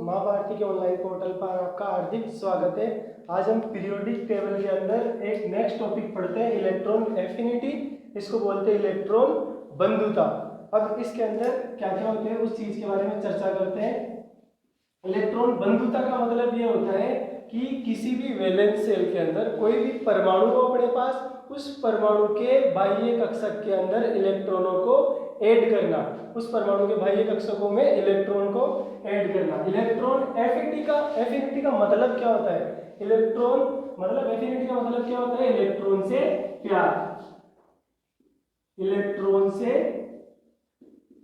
माँ भारती के online portal पर आपका हार्दिक स्वागत है। आज हम पीरियोडिक टेबल के अंदर एक नेक्स्ट टॉपिक पढ़ते हैं, इलेक्ट्रॉन एफिनिटी। इसको बोलते हैं इलेक्ट्रॉन बंधुता। अब इसके अंदर क्या क्या होते हैं उस चीज के बारे में चर्चा करते हैं। इलेक्ट्रॉन बंधुता का मतलब ये होता है कि किसी भी वैलेंस सेल के अंदर कोई भी परमाणु हो अपने पास, उस परमाणु के बाह्य कक्षक के अंदर इलेक्ट्रॉनों को ऐड करना, उस परमाणु के बाह्य कक्षकों में इलेक्ट्रॉन को ऐड करना। इलेक्ट्रॉन एफिनिटी का मतलब क्या होता है? इलेक्ट्रॉन मतलब एफिनिटी का मतलब क्या होता है? इलेक्ट्रॉन से प्यार, इलेक्ट्रॉन से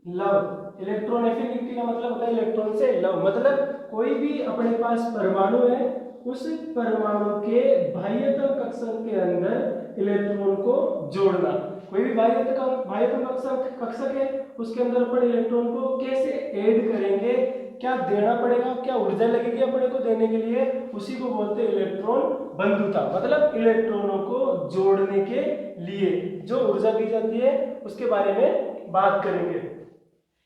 लव। इलेक्ट्रॉन एफिनिटी का मतलब होता है इलेक्ट्रॉन से लव, मतलब कोई भी अपने पास परमाणु है, उस परमाणु के बाह्यतम कक्षक के अंदर इलेक्ट्रॉन को जोड़ना। कोई भी बाह्यतम कक्षक है, उसके अंदर अपन इलेक्ट्रॉन को कैसे ऐड करेंगे, क्या देना पड़ेगा, क्या ऊर्जा लगेगी अपने को देने के लिए, उसी को बोलते हैं इलेक्ट्रॉन बंधुता। मतलब इलेक्ट्रॉनों को जोड़ने के लिए जो ऊर्जा दी जाती है उसके बारे में बात करेंगे।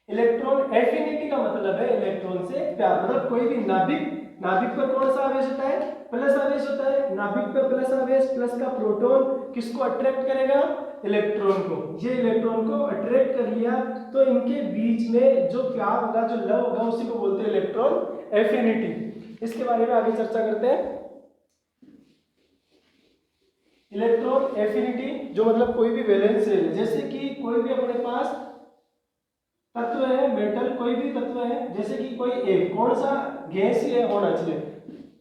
इलेक्ट्रॉन एफिनिटी का मतलब है इलेक्ट्रॉन से प्यार। मतलब कोई भी नाभिक पर कौन सा आवेश होता है? प्लस आवेश होता है। नाभिक पर प्लस आवेश, प्लस का प्रोटॉन किसको अट्रैक्ट करेगा? इलेक्ट्रॉन को। ये इलेक्ट्रॉन को अट्रैक्ट कर लिया तो इनके बीच में जो प्यार होगा, जो लव होगा, उसी को बोलते हैं इलेक्ट्रॉन एफिनिटी। इसके बारे में आगे चर्चा करते हैं। इलेक्ट्रॉन एफिनिटी जो मतलब कोई भी वैलेंस सेल, जैसे कि कोई भी अपने पास तत्व है, मेटल कोई भी तत्व है, जैसे कि कोई एक कौन सा गैसीय होना चाहिए।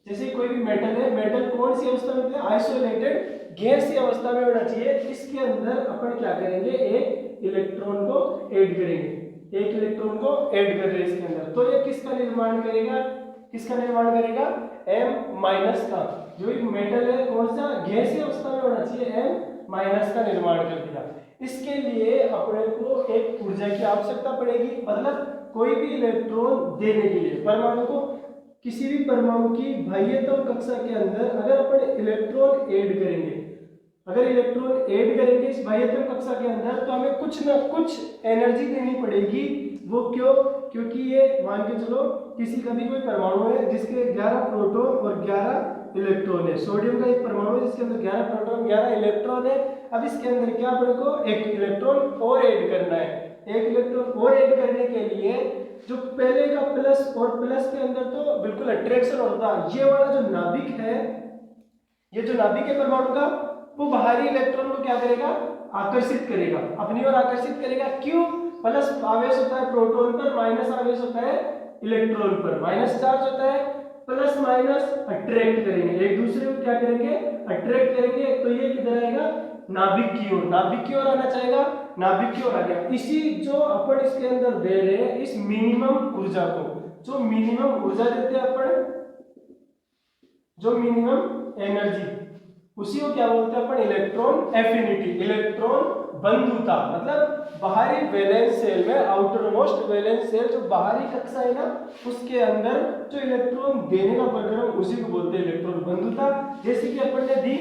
जैसे कोई भी मेटल है, मेटल कौन सी अवस्था में है? आइसोलेटेड गैसीय अवस्था में होना चाहिए। इसके अंदर अपन क्या करेंगे? एक इलेक्ट्रॉन को ऐड करेंगे, एक इलेक्ट्रॉन को ऐड कर रहे हैं इसके अंदर। तो ये किसका निर्माण करेगा? किसका निर्माण करेगा? M- का। जो मेटल है कौन सा गैसीय अवस्था में होना चाहिए, M- का निर्माण कर दिया। इसके लिए अपने को एक ऊर्जा की आवश्यकता पड़ेगी। मतलब कोई भी इलेक्ट्रॉन देने के लिए परमाणु को, किसी भी परमाणु की बाह्यतम कक्षा के अंदर अगर अपन इलेक्ट्रॉन ऐड करेंगे, अगर इलेक्ट्रॉन ऐड करेंगे इस बाह्यतम कक्षा के अंदर, तो हमें कुछ ना कुछ एनर्जी देनी पड़ेगी। वो क्यों? क्योंकि ये मान के चलो किसी का भी कोई परमाणु है जिसके 11 प्रोटॉन और 11 इलेक्ट्रॉन है। सोडियम का एक परमाणु है जिसके अंदर 11 प्रोटॉन 11 इलेक्ट्रॉन है। अब इसके अंदर क्या अपने को एक इलेक्ट्रॉन और ऐड करना है। एक इलेक्ट्रॉन और ऐड करने के लिए जो पहले का प्लस, और प्लस के अंदर तो बिल्कुल अट्रैक्शन होता है। ये वाला जो नाभिक है, ये जो नाभिक है परमाणु का, वो बाहरी इलेक्ट्रॉन को क्या करेगा? आकर्षित करेगा, अपनी ओर आकर्षित करेगा। क्यों? प्लस आवेश होता है प्रोटॉन पर, माइनस आवेश होता है इलेक्ट्रॉन पर। माइनस चार्ज होता है, प्लस माइनस अट्रैक्ट करेंगे, एक दूसरे को क्या करेंगे? अट्रैक्ट करेंगे। तो ये किधर आएगा? नाभिक की ओर, नाभिक की ओर आना चाहेगा, नाभिक की ओर आ गया। इसी जो अपन इसके अंदर दे रहे हैं, इस मिनिमम ऊर्जा को, जो मिनिमम ऊर्जा देते हैं अपन, जो मिनिमम एनर्जी, उसी को क्या बोलते हैं अपन? इलेक्ट्रॉन एफिनिटी, इलेक्ट्रॉन बंधुता। मतलब बाहरी वैलेंस सेल में, आउटर मोस्ट वैलेंस सेल जो बाहरी कक्षा है ना, उसके अंदर जो इलेक्ट्रॉन देने का प्रक्रम, उसी को बोलते हैं इलेक्ट्रॉन बंधुता। जैसे कि अपन ने दी,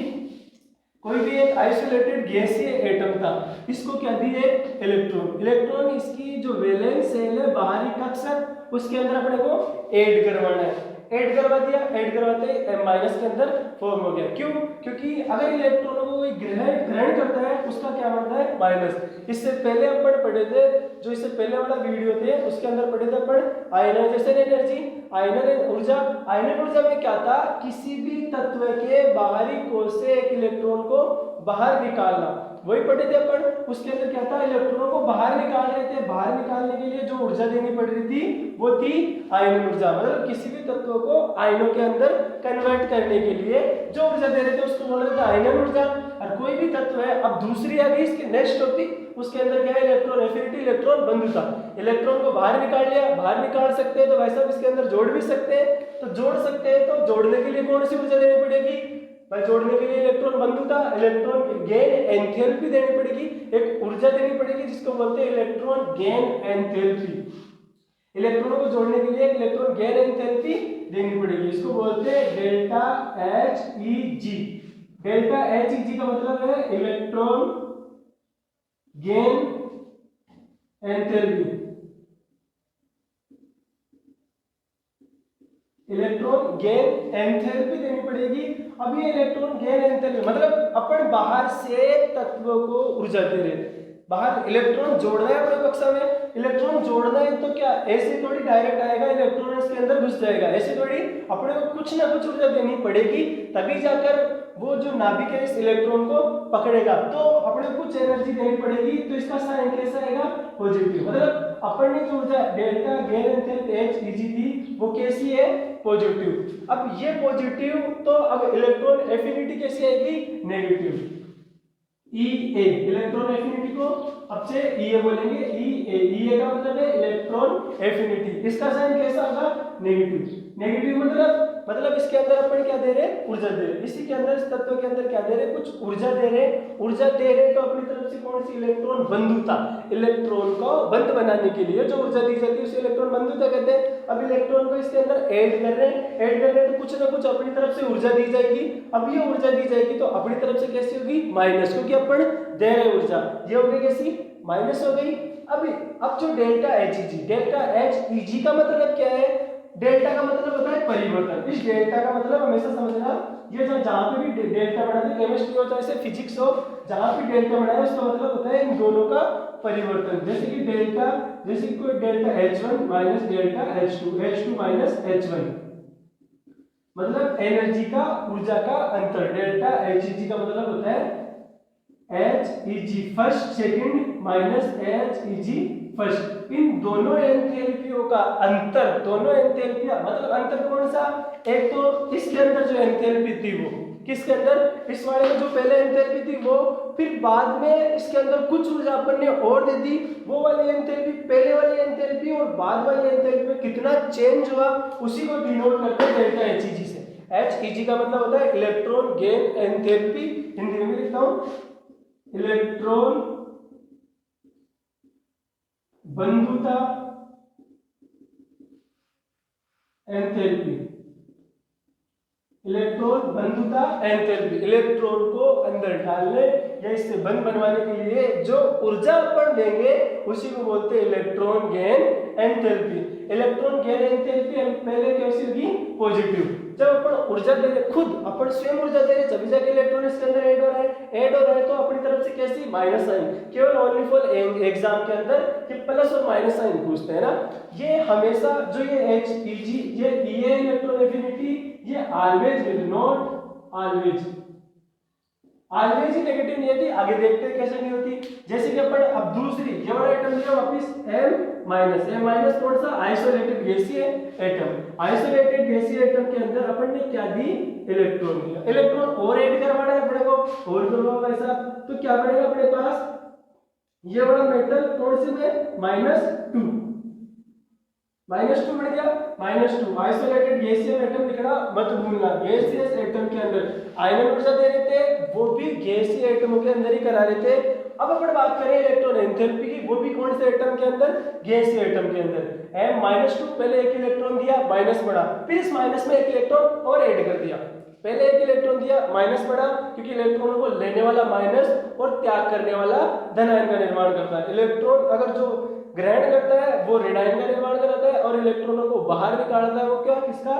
कोई भी एक आइसोलेटेड गैसीय एटम था, इसको क्या दी? एक इलेक्ट्रॉन। इलेक्ट्रॉन इसकी जो वैलेंस सेल है, बाहरी कक्षक, उसके अंदर अपने को ऐड करवाना है। ऐड करवा दिया, ऐड करवाते M- के अंदर फॉर्म हो गया। क्यों? क्योंकि अगर इलेक्ट्रॉनों को कोई ग्रहण करता है, उसका क्या बनता है? माइनस। इससे पहले अपन पढ़े थे, जो इससे पहले वाला वीडियो थे उसके अंदर पढ़े थे अपन आयनाइजेशन एनर्जी, आयनन ऊर्जा। आयनन ऊर्जा में क्या था? किसी भी तत्व के बाहरी कोश से एक इलेक्ट्रॉन को बाहर निकालना, वही पढ़े थे अपन। उसके अंदर क्या था? इलेक्ट्रॉनों को बाहर निकाल रहे थे। बाहर निकालने के लिए जो ऊर्जा देनी पड़ रही थी वो थी आयनन ऊर्जा। मतलब किसी भी तत्व को आयनों के अंदर कन्वर्ट करने के लिए जो ऊर्जा दे रहे थे उसको बोल रहे थे आयनन ऊर्जा। और कोई भी तत्व है, अब दूसरी अभी इसके नेक्स्ट टॉपिक, उसके अंदर क्या है? इलेक्ट्रॉन एफिनिटी, इलेक्ट्रॉन बंधुता। इलेक्ट्रॉन को बाहर निकाल लिया, बाहर निकाल सकते हैं तो भाई साहब इसके अंदर जोड़ भी सकते हैं। तो जोड़ सकते हैं तो जोड़ने के लिए कौन सी ऊर्जा देनी पड़ेगी भाई? जोड़ने के लिए इलेक्ट्रॉन बंधुता, इलेक्ट्रॉन गेन एंथैल्पी देनी पड़ेगी, एक ऊर्जा देनी पड़ेगी जिसको बोलते हैं इलेक्ट्रॉन गेन एंथैल्पी। इलेक्ट्रॉनों को जोड़ने के लिए एक इलेक्ट्रॉन गेन एंथैल्पी देनी पड़ेगी, इसको बोलते हैं डेल्टा Heg। डेल्टा Heg का मतलब है electron gain enthalpy. Electron gain enthalpy देनी पड़ेगी। अब ये इलेक्ट्रॉन गेन एंथैल्पी मतलब अपन बाहर से तत्व को ऊर्जा दे रहे हैं, बाहर इलेक्ट्रॉन जोड़ना है अपने कक्षा में, इलेक्ट्रॉन जोड़ना है तो क्या ऐसे थोड़ी डायरेक्ट आएगा इलेक्ट्रॉन इसके अंदर घुस जाएगा, ऐसे थोड़ी अपने को कुछ ना कुछ ऊर्जा देनी पड़ेगी तभी जाकर वो जो नाभिक है इस इलेक्ट्रॉन को पकड़ेगा, तो अपने को कुछ एनर्जी देनी पड़ेगी। तो इसका साइन कैसा आएगा, पॉजिटिव। मतलब अपन ने जो ऊर्जा delta gain enthalpy H easy थी वो कैसी है, पॉजिटिव। अब ये पॉजिटिव, तो अब इलेक्ट्रॉन एफिनिटी कैसी आएगी, नेगेटिव। ई ए इलेक्ट्रॉन एफिनिटी को अब से ई ए बोलेंगे, ई ए का मतलब है इलेक्ट्रॉन एफिनिटी। इसका साइन कैसा होगा, नेगेटिव। नेगेटिव मतलब इसके अंदर अपन क्या दे रहे हैं, ऊर्जा दे रहे हैं। इसी के अंदर इस तत्व के अंदर क्या दे रहे हैं, कुछ ऊर्जा दे रहे हैं। ऊर्जा दे रहे हैं तो अपनी तरफ से कौन सी, इलेक्ट्रॉन बंधुता, इलेक्ट्रॉन को बंद बनाने के लिए जो ऊर्जा दी जाती है उसे इलेक्ट्रॉन बंधुता कहते हैं। अब इलेक्ट्रॉन को इसके अंदर ऐड कर रहे हैं तो कुछ ना कुछ अपनी तरफ से ऊर्जा दी जाएगी। अब ये ऊर्जा दी जाएगी तो अपनी तरफ से कैसी होगी, माइनस, क्योंकि अपन दे रहे ऊर्जा, ये हो गई कैसी, माइनस हो गई। अब जो डेल्टा एच ई जी का मतलब क्या है, डेल्टा का मतलब होता है परिवर्तन। इस डेल्टा का मतलब हमेशा समझना, ये जहां पे भी डेल्टा बना है, केमिस्ट्री हो चाहे फिजिक्स हो, जहां भी डेल्टा बना है उसका मतलब होता है इन दोनों का परिवर्तन। जैसे कि कोई delta H1 minus delta H2 minus H1, मतलब एनर्जी का, ऊर्जा का अंतर। डेल्टा Hg का मतलब होता है Heg first second minus Heg first. इन दोनों एंथैल्पियों का अंतर, दोनों एंथैल्पियां मतलब अंतर कौन सा, एक तो इसके अंदर जो एंथैल्पी थी वो किसके अंदर, इस वाले में जो पहले एंथैल्पी थी वो, फिर बाद में इसके अंदर कुछ ऊर्जा अपन ने और दे दी, वो वाली एंथैल्पी, पहले वाली एंथैल्पी और बाद वाली एंथैल्पी में कितना चेंज हुआ उसी को डिनोट करते हैं डेल्टा Heg से। Heg का मतलब होता है इलेक्ट्रॉन गेन एंथैल्पी, हिंदी में लिखता हूं इलेक्ट्रॉन बंधुता एंथैल्पी, इलेक्ट्रॉन बंधुता एंथैल्पी। इलेक्ट्रॉन को अंदर डालने या इससे बंद बनवाने के लिए जो ऊर्जा अपन देंगे उसी को बोलते हैं electron gain enthalpy. Electron gain enthalpy पहले कैसी होगी, पॉजिटिव। जब अपन ऊर्जा दे रहे, खुद अपन स्वयं ऊर्जा दे रहे, तभी जाके इलेक्ट्रॉन इसके अंदर ऐड हो रहा है तो अपनी तरफ से कैसी, माइनस साइन। केवल ओनली फॉर एग्जाम के अंदर ये प्लस और माइनस साइन पूछते हैं ना, ये हमेशा जो ये Heg ये इलेक्ट्रॉन एफिनिटी ये always will not always he negative नहीं होती। आगे देखते हैं कैसे नहीं होती। जैसे कि अपन अब दूसरी ये वाला एटम लिया वापस M माइनस कौन सा, आइसोलेटेड गैसीय एटम। आइसोलेटेड गैसीय एटम के अंदर अपन ने क्या दी, इलेक्ट्रॉन दिया। इलेक्ट्रॉन और ऐड करवाना है अपने को, और करवाओ ऐसा तो क्या बनेगा अपने पास, ये वाला मेटल कौन से में, -2 बन गया। -2 आइसोलेटेड गैसीय एटम लिखना मत भूलना। गैसियस एटम के अंदर आयनन ऊर्जा दे रहे थे, वो भी गैसीय एटमों के अंदर ही करा रहे थे। अब अपन बात करें इलेक्ट्रॉन एंथैल्पी की, वो भी कौन से एटम के अंदर, गैसीय एटम के अंदर। M-2 पहले एक इलेक्ट्रॉन दिया, माइनस बढ़ा, फिर इस माइनस में एक इलेक्ट्रॉन और ऐड कर दिया। पहले एक इलेक्ट्रॉन दिया, माइनस बढ़ा, क्योंकि इलेक्ट्रॉनों को लेने वाला माइनस और त्याग करने वाला धन आयन का निर्माण करता है। इलेक्ट्रॉन अगर जो ग्रहण करता है वो ऋण आयन का निर्माण कराता है, और इलेक्ट्रॉनों को बाहर निकालता है वो क्या, किसका,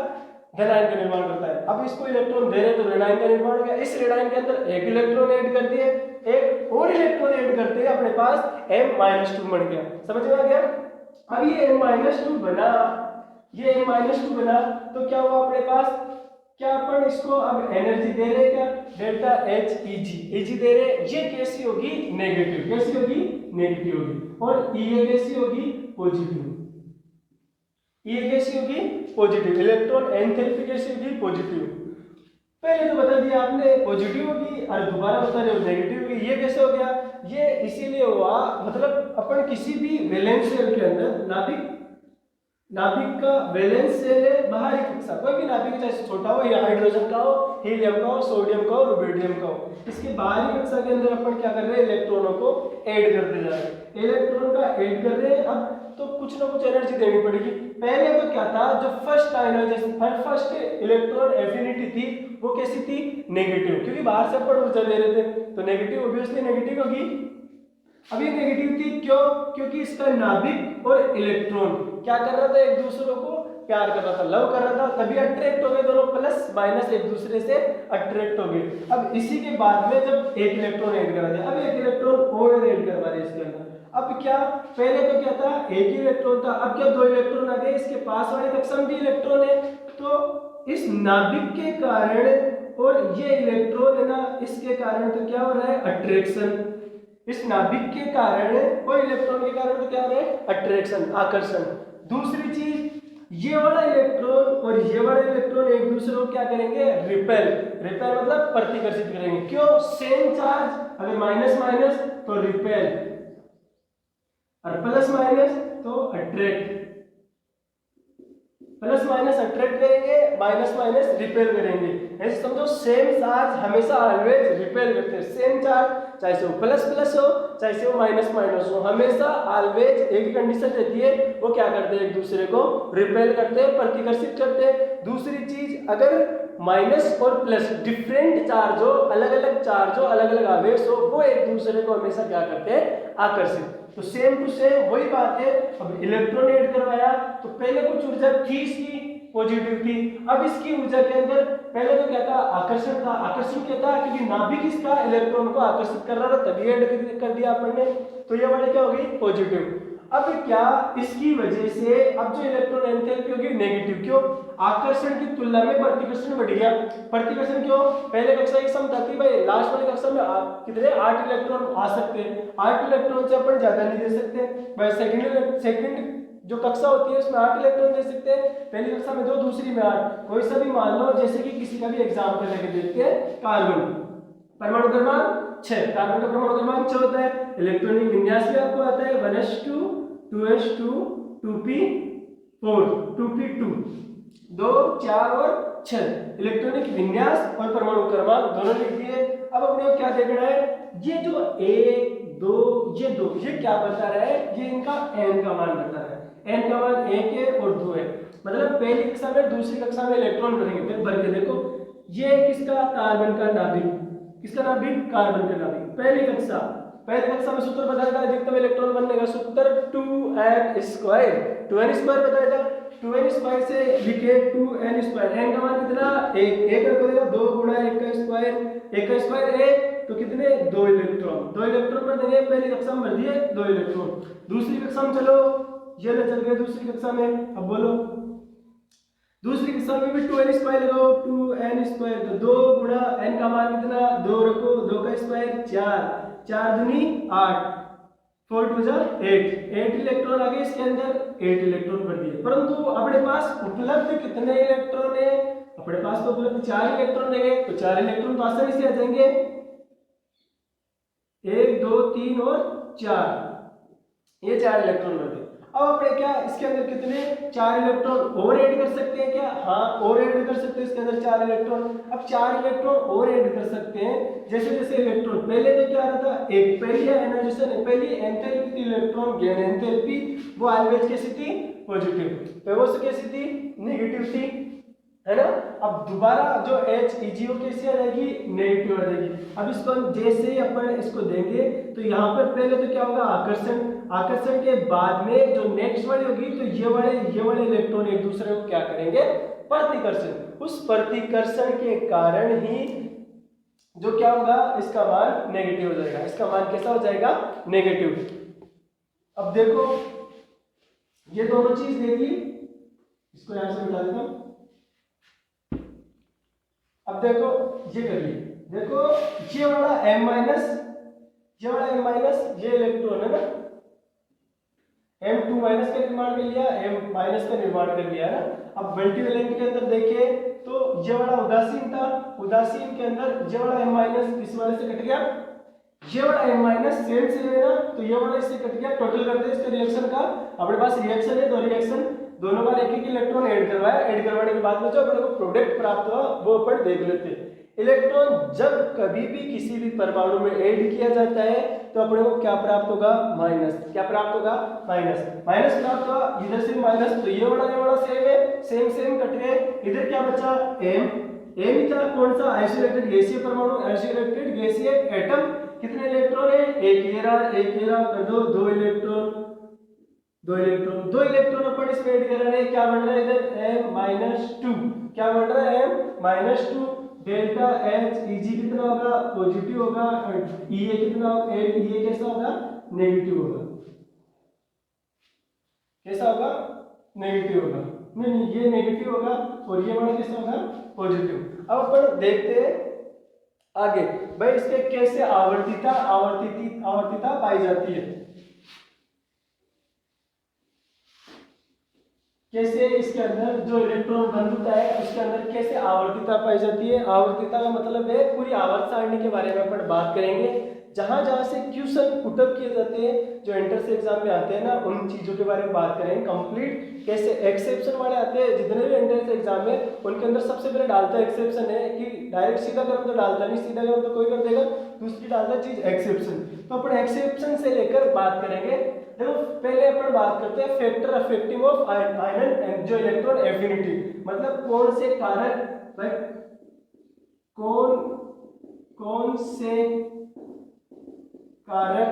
धन आयन का निर्माण करता है। अब इसको इलेक्ट्रॉन दे रहे तो ऋण आयन का निर्माण हो गया। इस ऋण आयन के अंदर एक इलेक्ट्रॉन ऐड कर दिए, एक और इलेक्ट्रॉन ऐड करते हैं, अपने पास M-2 बन गया। समझ में आ गया। अब ये M-2 बना, तो क्या हुआ अपने पास, क्या अपन इसको अब एनर्जी दे रहे हैं, क्या डेल्टा Heg दे रहे हैं। ये कैसी होगी, नेगेटिव। कैसी होगी, नेगेटिव होगी। और ये कैसी होगी, पॉजिटिव। ये कैसी होगी, पॉजिटिव। इलेक्ट्रॉन एंथैल्पी कैसी होगी, पॉजिटिव। पहले तो बता दिया आपने पॉजिटिव होगी, और दोबारा बता रहे हो नेगेटिव होगी। ये कैसे हो गया, ये इसीलिए हुआ, मतलब अपन किसी भी वैलेंस शेल के अंदर, नाभिक का वैलेंस शेल है बाहरी कक्षा, कोई भी नाभिक चाहे छोटा हो या हाइड्रोजन का हो, हीलियम का हो, सोडियम का हो, रुबिडियम का हो, इसके बाहरी कक्षा के अंदर अपन क्या कर रहे हैं, इलेक्ट्रॉनों को ऐड करते जा रहे हैं। इलेक्ट्रॉन का ऐड कर रहे हैं, अब तो कुछ ना कुछ एनर्जी देनी पड़ेगी। पहले तो क्या था, जो first ionization, first electron affinity थी वो कैसी थी, नेगेटिव, क्योंकि बाहर से अपन ऊर्जा ले रहे थे तो नेगेटिव, ऑब्वियसली नेगेटिव होगी। अब ये नेगेटिव थी क्यों, क्योंकि इसका नाभिक और इलेक्ट्रॉन क्या कर रहा था, एक दूसरे को प्यार कर रहा था, लव कर रहा था, तभी अट्रैक्ट हो गए दोनों, प्लस माइनस एक दूसरे से अट्रैक्ट हो गए। अब इसी के बाद में जब एक इलेक्ट्रॉन ऐड करा दिया, अब एक इलेक्ट्रॉन और ऐड करवा दिया इसके अंदर। अब क्या, पहले तो क्या था, एक ही इलेक्ट्रॉन था, अब क्या दो इलेक्ट्रॉन आ गए, इसके पास वाले कक्षा में भी इलेक्ट्रॉन है, तो इस नाभिक के कारण और ये इलेक्ट्रॉन है ना, इसके कारण तो क्या हो रहा है, अट्रैक्शन। इस नाभिक के कारण और इलेक्ट्रॉन के कारण तो क्या हो रहा है, अट्रैक्शन, आकर्षण। दूसरी चीज, ये वाला इलेक्ट्रॉन और ये वाला इलेक्ट्रॉन एक दूसरे को क्या करेंगे, रिपेल। रिपेल मतलब प्रतिकर्षित करेंगे। क्यों, सेम चार्ज, अगर माइनस माइनस तो रिपेल और प्लस माइनस तो अट्रैक्ट। प्लस माइनस अट्रैक्ट करेंगे, माइनस माइनस रिपेल करेंगे। ऐसे समझो, सेम चार्ज हमेशा ऑलवेज रिपेल करते हैं। सेम चार्ज, चाहे से वो प्लस प्लस हो, चाहे से वो माइनस माइनस हो, हमेशा ऑलवेज एक ही कंडीशन रहती है, वो क्या करते हैं, एक दूसरे को रिपेल करते हैं, प्रतिकर्षित करते हैं। दूसरी चीज, अगर माइनस और प्लस डिफरेंट चार्ज हो, अलग अलग चार्ज हो, अलग अलग आवेश हो, वो एक दूसरे को हमेशा क्या करते हैं, आकर्षित। तो सेम टू सेम वही बात है। अब इलेक्ट्रॉन ऐड करवाया तो पहले कुछ ऊर्जा थी इसकी, पॉजिटिव थी। अब इसकी ऊर्जा के अंदर पहले तो क्या था, आकर्षण था। आकर्षण क्या था, क्योंकि नाभिक इसका इलेक्ट्रॉन को आकर्षित कर रहा था, तभी ऐड कर दिया अपन ने, तो ये वाली क्या होगी, पॉजिटिव। अब क्या, इसकी वजह से अब जो इलेक्ट्रॉन एंथैल्पी होगी नेगेटिव। क्यों, आकर्षण की तुलना में प्रतिकर्षण बढ़ गया। प्रतिकर्षण क्यों, पहले कक्षा की क्षमता थी भाई, लास्ट वाली कक्षा में कितने 8 इलेक्ट्रॉन आ सकते हैं, 8 इलेक्ट्रॉन से अपन ज्यादा नहीं दे सकते भाई। सेकंड जो कक्षा होती है उसमें 8 इलेक्ट्रॉन दे सकते हैं, पहली कक्षा में 2, दूसरी में 8। कोई सा भी मान लो, जैसे कि किसी का भी एग्जाम्पल लेके देखते हैं, कार्बन परमाणु क्रमांक 6, कार्बन का परमाणु क्रमांक 6 होता है। इलेक्ट्रॉनिक विन्यास भी आपको आता है 1s2 2s2 2p4 2p2, 2 4 और 6 इलेक्ट्रॉनिक विन्यास और परमाणु क्रमांक दोनों लिख दिए। अब अपने को क्या देखना है, ये जो 1 2 ये 2 ये क्या बता रहा है, ये इनका n का मान बता रहा है। n का मान 1 है और 2 है, मतलब पहली कक्षा में दूसरी कक्षा में इलेक्ट्रॉन भरेंगे। फिर भर के देखो, ये किसका, कार्बन का नाभिक, किसका नाभिक, कार्बन का नाभिक। पहली कक्षा में सूत्र बताया था अधिकतम इलेक्ट्रॉन बनने का सूत्र 2n², 2n² बताया था। 2n² से लिखे 2n², n का मान कितना, 1 रख देगा, 2 गुणा 1 का स्क्वायर, 1 का स्क्वायर 1, तो कितने, 2 इलेक्ट्रॉन। 2 इलेक्ट्रॉन पर देंगे, पहली कक्षा में भर दिए 2 इलेक्ट्रॉन। दूसरी कक्षा में चलो, ये ले चल गए दूसरी कक्षा में। अब बोलो, दूसरी कक्षा में भी 2n² लगाओ, 2n², तो 2 गुणा n का मान कितना, 2 रखो, 2 का स्क्वायर 4, 4 दूनी 8, 4 2 जा 8 इलेक्ट्रॉन आ गए इसके अंदर, 8 इलेक्ट्रॉन भर दिए। परंतु अपने पास उपलब्ध कितने इलेक्ट्रॉन है, अपने पास तो उपलब्ध 4 इलेक्ट्रॉन रहेंगे, तो 4 इलेक्ट्रॉन तो आसानी से आ जाएंगे, 1 2 3 और 4, ये 4 इलेक्ट्रॉन भर दिए। अब अपने क्या इसके अंदर कितने, 4 इलेक्ट्रॉन और ऐड कर सकते हैं क्या, हाँ और ऐड कर सकते हैं इसके अंदर 4 इलेक्ट्रॉन। अब 4 इलेक्ट्रॉन और ऐड कर सकते हैं, जैसे जैसे इलेक्ट्रॉन, पहले तो क्या रहा था, एक पहली एनर्जाइजेशन है, पहली एंथैल्पी थी इलेक्ट्रॉन गेन एंथैल्पी, वो ऑलवेज कैसी थी, पॉजिटिव। पेवोस कैसी थी, नेगेटिव थी, है ना। अब दोबारा जो HEGO कैसी आ जाएगी, नेगेटिव आ जाएगी। अब इसको जैसे ही अपन इसको देंगे तो यहाँ पर पहले तो क्या होगा, आकर्षण, आकर्षण के बाद में जो नेक्स्ट वाली होगी, तो ये वाले इलेक्ट्रॉन एक दूसरे को क्या करेंगे, प्रतिकर्षण। उस प्रतिकर्षण के कारण ही जो क्या होगा, इसका मान नेगेटिव हो जाएगा। इसका मान कैसा हो जाएगा, नेगेटिव। अब देखो, ये दोनों चीज देख ली, इसको यहां से मिटा देता हूं। अब देखो, ये कर ली, देखो ये वाला M-, ये वाला M-, ये इलेक्ट्रॉन है ना, M2- का निर्माण कर लिया, M- का निर्माण कर लिया है ना। अब मल्टीवैलेंट के अंदर देखें तो ये वाला उदासीन था, उदासीन के अंदर ये वाला M- इस वाले से कट गया, ये वाला M- सेम से लेना, तो ये वाला इससे कट गया। टोटल करते हैं इसके रिएक्शन का, अपने पास रिएक्शन है, दो रिएक्शन, दोनों बार एक इलेक्ट्रॉन ऐड करवाया, ऐड करवाने के बाद में जो अपने को प्रोडक्ट प्राप्त हुआ वो अपन देख लेते हैं। इलेक्ट्रॉन जब कभी भी किसी भी परमाणु में ऐड किया जाता है तो अपने को क्या प्राप्त होगा, माइनस। क्या प्राप्त होगा, माइनस। माइनस प्राप्त हुआ, इधर से माइनस, तो ये वाला सेम है, सेम कट गए। इधर क्या बचा, एम ही था, कौन सा, आइसोलेटेड गैसीय परमाणु, आइसोलेटेड गैसीय एटम। कितने इलेक्ट्रॉन है, एक ये रहा कर दो, 2 इलेक्ट्रॉन, दो इलेक्ट्रॉन अपन इसमें ऐड कर रहे हैं, क्या बन रहा है इधर M-2, क्या बन रहा है M-2, डेल्टा H Eg कितना होगा पॉजिटिव होगा, Ea कितना होगा, Ea कैसा होगा नेगेटिव होगा, कैसा होगा नेगेटिव होगा, नहीं ये नेगेटिव होगा और ये वाला कैसा होगा पॉजिटिव। अब अपन देखते हैं आगे भाई इसके कैसे आवर्तिता पाई जाती है, कैसे इसके अंदर जो इलेक्ट्रॉन बंधुता है उसके अंदर कैसे आवर्तिता पाई जाती है। आवर्तिता का मतलब है पूरी आवर्त सारणी के बारे में अपन बात करेंगे, जहां जहां से क्वेश्चन पुटअप किए जाते हैं जो एंट्रेंस एग्जाम में आते हैं ना, उन चीजों के बारे में बात करेंगे कंप्लीट। कैसे एक्सेप्शन वाले आते हैं जितने भी एंट्रेंस एग्जाम में, उनके अंदर सबसे पहले डालता है एक्सेप्शन है कि डायरेक्ट सीधा करो तो डालता नहीं, सीधा करो तो कोई कर देगा, दूसरी डालता है चीज एक्सेप्शन। तो अपन एक्सेप्शन से लेकर बात करेंगे। देखो पहले अपन बात करते हैं फैक्टर अफेक्टिंग ऑफ आयन जो इलेक्ट्रॉन एफिनिटी, मतलब कौन से कारक भाई कौन से कारक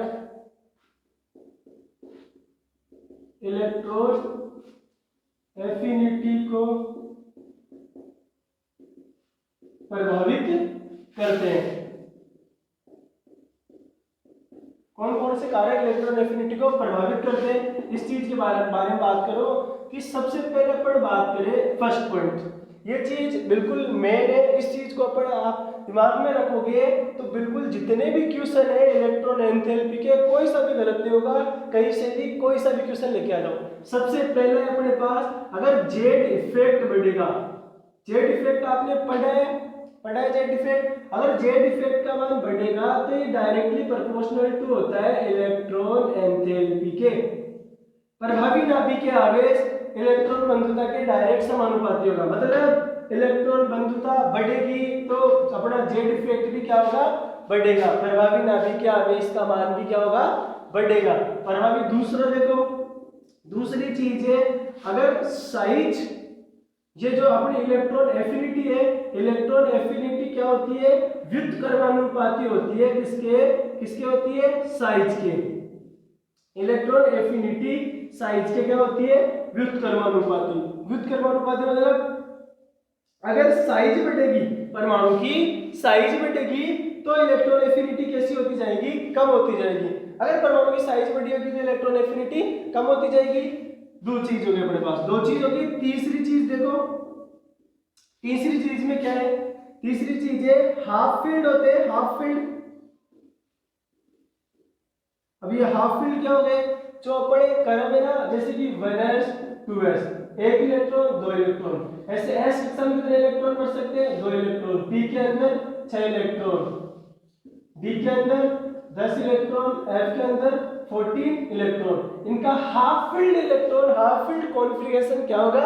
इलेक्ट्रॉन एफिनिटी को प्रभावित करते हैं, कौन कौन से कारक इलेक्ट्रॉन एफिनिटी को प्रभावित करते हैं, इस चीज के बारे में बात करो। कि सबसे पहले अपन बात करें फर्स्ट पॉइंट, ये चीज बिल्कुल मेन है, इस चीज को अपन आप दिमाग में रखोगे तो बिल्कुल जितने भी क्वेश्चन है इलेक्ट्रॉन एंथैल्पी के कोई सा भी गलत नहीं होगा, कहीं से भी कोई सा भी क्वेश्चन लेके आ जाओ। सबसे पहले अपने पास अगर जेड इफेक्ट बढ़ेगा, जेड इफेक्ट आपने पढ़ा है जेड इफेक्ट, अगर जेड इफेक्ट का मान बढ़ेगा तो ये डायरेक्टली प्रोपोर्शनल टू होता है इलेक्ट्रॉन एंथैल्पी के। प्रभावी नाभिक के आवेश इलेक्ट्रॉन बंधुता के डायरेक्ट समानुपाती होगा, मतलब इलेक्ट्रॉन बंधुता बढ़ेगी तो अपना जेड इफेक्ट भी क्या होगा बढ़ेगा, प्रभावी नाभिक के आवेश का मान भी क्या होगा बढ़ेगा प्रभावी। दूसरा देखो, दूसरी चीज है अगर साइज, ये जो अपनी इलेक्ट्रॉन एफिनिटी है, इलेक्ट्रॉन एफिनिटी क्या होती है व्युत्क्रमानुपाती होती है, किसके होती है साइज के। इलेक्ट्रॉन एफिनिटी साइज के क्या होती है व्युत्क्रमानुपाती। व्युत्क्रमानुपाती मतलब अगर साइज बढ़ेगी, परमाणु की साइज बढ़ेगी तो इलेक्ट्रॉन एफिनिटी कैसी होती जाएगी कम होती जाएगी। अगर परमाणु की साइज बढ़ी होगी तो इलेक्ट्रॉन एफिनिटी कम होती जाएगी। दो चीज होगी अपने पास, दो चीज होगी। तीसरी चीज देखो, तीसरी चीज में क्या है, तीसरी चीज है हाफ फील्ड होते हैं, हाफ फील्ड। अब ये हाफ फील्ड क्या हो गए जो अपने कर्व है ना, जैसे कि 1s 2s, एक इलेक्ट्रॉन दो इलेक्ट्रॉन, ऐसे s कक्षा में कितने इलेक्ट्रॉन बढ़ सकते हैं दो इलेक्ट्रॉन, p के अंदर 6 इलेक्ट्रॉन, d के अंदर 10 इलेक्ट्रॉन, f के अंदर 14 इलेक्ट्रॉन। इनका half field electron, half field configuration क्या होगा,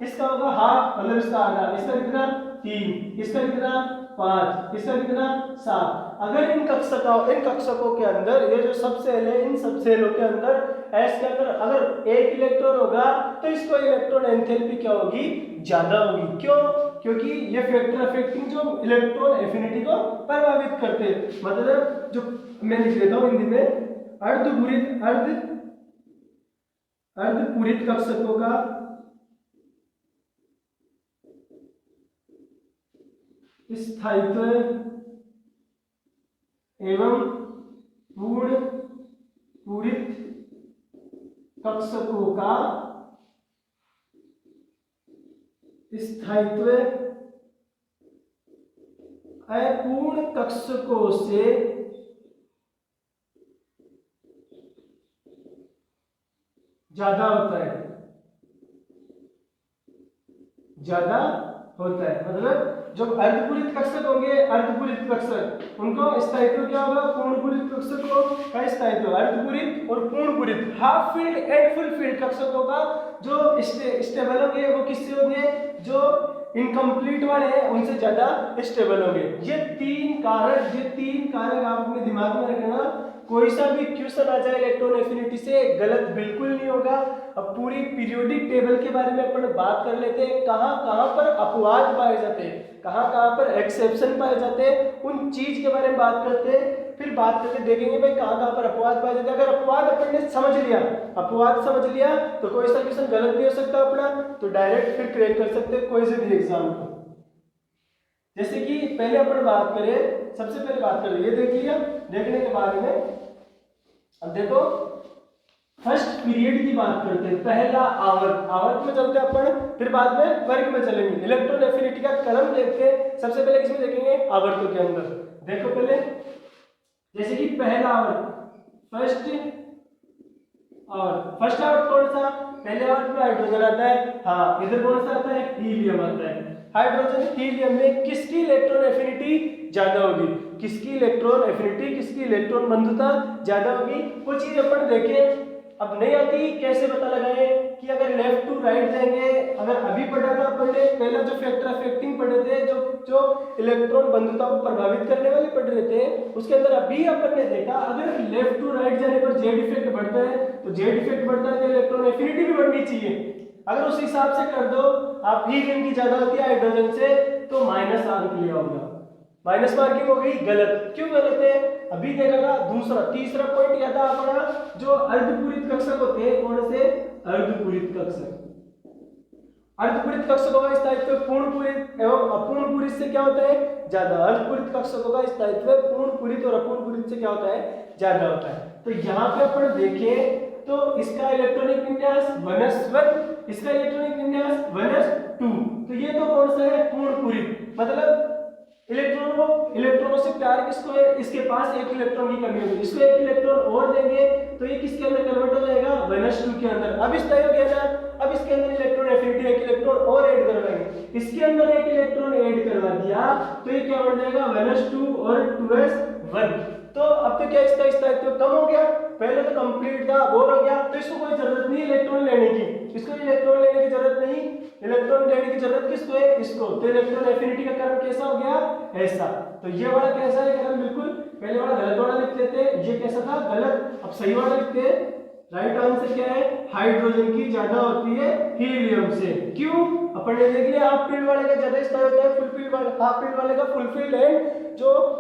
इसका होगा हाफ मतलब इसका आधा, इसका कितना 3, इसका कितना 5, इसका कितना 7। अगर इन कक्षकों के अंदर ये जो सब सेल है, इन सब सेलों के अंदर s के अंदर अगर एक इलेक्ट्रॉन होगा तो इसको इलेक्ट्रॉन एंथैल्पी क्या होगी ज्यादा होगी। क्यों? क्योंकि ये फैक्टर अफेक्टिंग जो इलेक्ट्रॉन एफिनिटी को प्रभावित करते हैं। मतलब जो मैं लिख देता हूं हिंदी में, अर्धपूरित कक्षकों का स्थायित्व एवं पूरित कक्षकों का स्थायित्व अपूर्ण कक्षकों से ज्यादा होता है, ज्यादा होता है। मतलब जो अर्धपूरित कक्षक होंगे, अर्धपूरित कक्षक उनको स्थायित्व क्या होगा पूर्णपूरित कक्षकों का स्थायित्व, अर्धपूरित और पूर्णपूरित half field and full field कक्षकों का जो स्टेबल होंगे वो किससे होंगे, जो इनकम्प्लीट वाले हैं उनसे ज्यादा स्टेबल होंगे। ये तीन कारक आप अपने दिमाग में रखना, कोई सा भी क्वेश्चन आ जाए इलेक्ट्रॉन एफिनिटी से गलत बिल्कुल नहीं होगा। अब पूरी पीरियोडिक टेबल के बारे में अपन बात कर लेते हैं, कहां कहां पर अपवाद पाए जाते हैं, कहां कहां पर एक्सेप्शन पाए जाते हैं, उन चीज के बारे में बात करते हैं। फिर बात करके देखेंगे भाई कहाँ कहाँ पर अपवाद पाए जाते हैं। अगर अपवाद अपन ने समझ लिया, अपवाद समझ लिया तो कोई सा क्वेश्चन गलत नहीं हो सकता अपना, तो डायरेक्ट फिर क्रैक कर सकते हैं कोई से भी एग्जाम को। जैसे कि पहले अपन बात करें, सबसे पहले बात करें, ये देख लिया, देखने के बारे में अब देखो फर्स्ट पीरियड की बात करते हैं। पहला आवर्त, आवर्त में चलते हैं अपन, फिर बाद में वर्ग में चलेंगे। इलेक्ट्रॉन एफिनिटी का क्रम देखते हैं, सबसे पहले किसमें देखेंगे, आवर्तों के अंदर। देखो पहले जैसे कि पहला आवर्त, फर्स्ट आवर्त, फर्स्ट आवर्त कौन सा, पहले आवर्त में हाइड्रोजन आता है, हाँ इधर कौन सा आता है, हीलियम आता है। हाइड्रोजन हीलियम में किसकी इलेक्ट्रॉन एफिनिटी ज्यादा होगी, किसकी इलेक्ट्रॉन एफिनिटी, किसकी इलेक्ट्रॉन बंधुता ज्यादा होगी, वो चीज अपन देखें। अब नहीं आती कैसे पता लगाएं कि अगर लेफ्ट टू राइट देंगे, अगर अभी पढ़ा था अपन ने पहला जो फैक्टर अफेक्टिंग पढ़े थे, जो इलेक्ट्रॉन बंधुता को प्रभावित करने वाले पढ़ रहे थे, उसके अंदर अभी अपन ने देखा अगर लेफ्ट टू राइट जाने पर जेड इफेक्ट बढ़ता है, तो जेड इफेक्ट बढ़ता है तो इलेक्ट्रॉन एफिनिटी भी बढ़नी चाहिए। अगर उस हिसाब से कर दो, आप हीलियम की ज्यादा होती है हाइड्रोजन से, तो माइनस अंक लिया होगा, माइनस मार्किंग हो गई, गलत। क्यों गलत है, अभी देखेगा। दूसरा तीसरा पॉइंट याद है अपना, जो अर्धपूरित कक्षक होते हैं, कौन से, अर्धपूरित कक्षक। अर्धपूरित कक्षकों का स्थायित्व पूर्ण पूरित एवं अपूर्ण पूरित से क्या होता है, ज्यादा। अर्धपूरित कक्षकों का स्थायित्व पूर्ण पूरित और अपूर्ण पूरित से क्या होता है, ज्यादा होता है। तो यहाँ पे अपन देखें तो इसका इलेक्ट्रॉनिक विन्यास 1s1, इसका इलेक्ट्रॉनिक विन्यास 1s2, तो ये तो कौन सा है, पूर्ण पूरित। मतलब इलेक्ट्रॉनों से प्यार किसको है, इसके पास एक इलेक्ट्रॉन की कमी होगी, इसको एक इलेक्ट्रॉन और देंगे तो ये किसके अंदर कन्वर्ट हो जाएगा, 1s2 के अंदर। अब इस तय हो गया ना, अब इसके अंदर इलेक्ट्रॉन एफिनिटी एक इलेक्ट्रॉन और ऐड करवाएंगे, इसके अंदर एक इलेक्ट्रॉन ऐड करवा दिया तो ये क्या बन जाएगा, 1s2 और 2s1। तो अब तो क्या इसका स्थायित्व कम हो गया, पहले तो कंप्लीट था, बोर हो गया, तो इसको कोई जरूरत नहीं इलेक्ट्रॉन लेने की, इसको इलेक्ट्रॉन लेने की जरूरत नहीं, इलेक्ट्रॉन लेने की जरूरत किसको है, इसको। तो इलेक्ट्रॉन एफिनिटी का क्रम कैसा हो गया, ऐसा। तो ये वाला कैसा है क्रम, बिल्कुल पहले वाला गलत वाला लिख लेते हैं, ये कैसा था, गलत। अब सही वाला लिखते हैं। राइट आंसर क्या है, हाइड्रोजन की ज्यादा होती है हीलियम से। क्यों, अपन ने देख लिया हाफ फील्ड वाले का ज्यादा स्थायी होता है, फुल फील्ड वाला, हाफ फील्ड वाले का फुल फील्ड एंड जो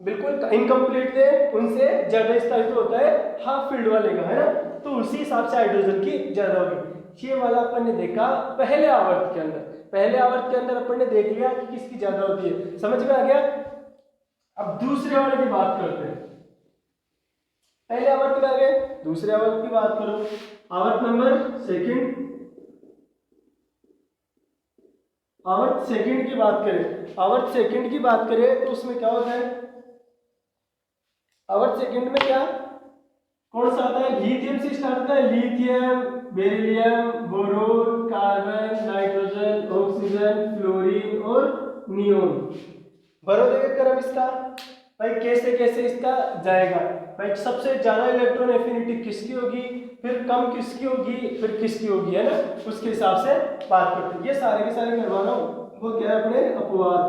बिल्कुल इनकम्प्लीट थे उनसे ज्यादा स्थायित्व होता है हाफ फील्ड वाले का, है ना। तो उसी हिसाब से हाइड्रोजन की ज्यादा होगी। ये वाला अपन ने देखा पहले आवर्त के अंदर, पहले आवर्त के अंदर अपन ने देख लिया कि किसकी ज्यादा होती है, समझ में आ गया। अब दूसरे वाले की बात करते हैं। पहले आवर्त में आ गए, दूसरे आवर्त की बात करो। आवर्त नंबर सेकंड, आवर्त सेकंड की बात करें, आवर्त सेकंड की बात करें तो उसमें क्या होता है, आवर्त सेकंड में क्या कौन सा आता है, लिथियम से स्टार्ट होता है, lithium, beryllium, boron, carbon, nitrogen, oxygen, fluorine और नियोन। भरो देगा क्रम इसका भाई, कैसे कैसे इसका जाएगा भाई। सबसे ज्यादा इलेक्ट्रॉन एफिनिटी किसकी होगी, फिर कम किसकी होगी, फिर किसकी होगी, है ना, उसके हिसाब से बात करते हैं। ये सारे के सारे करवा रहा हूं, वो क्या है अपने अपवाद।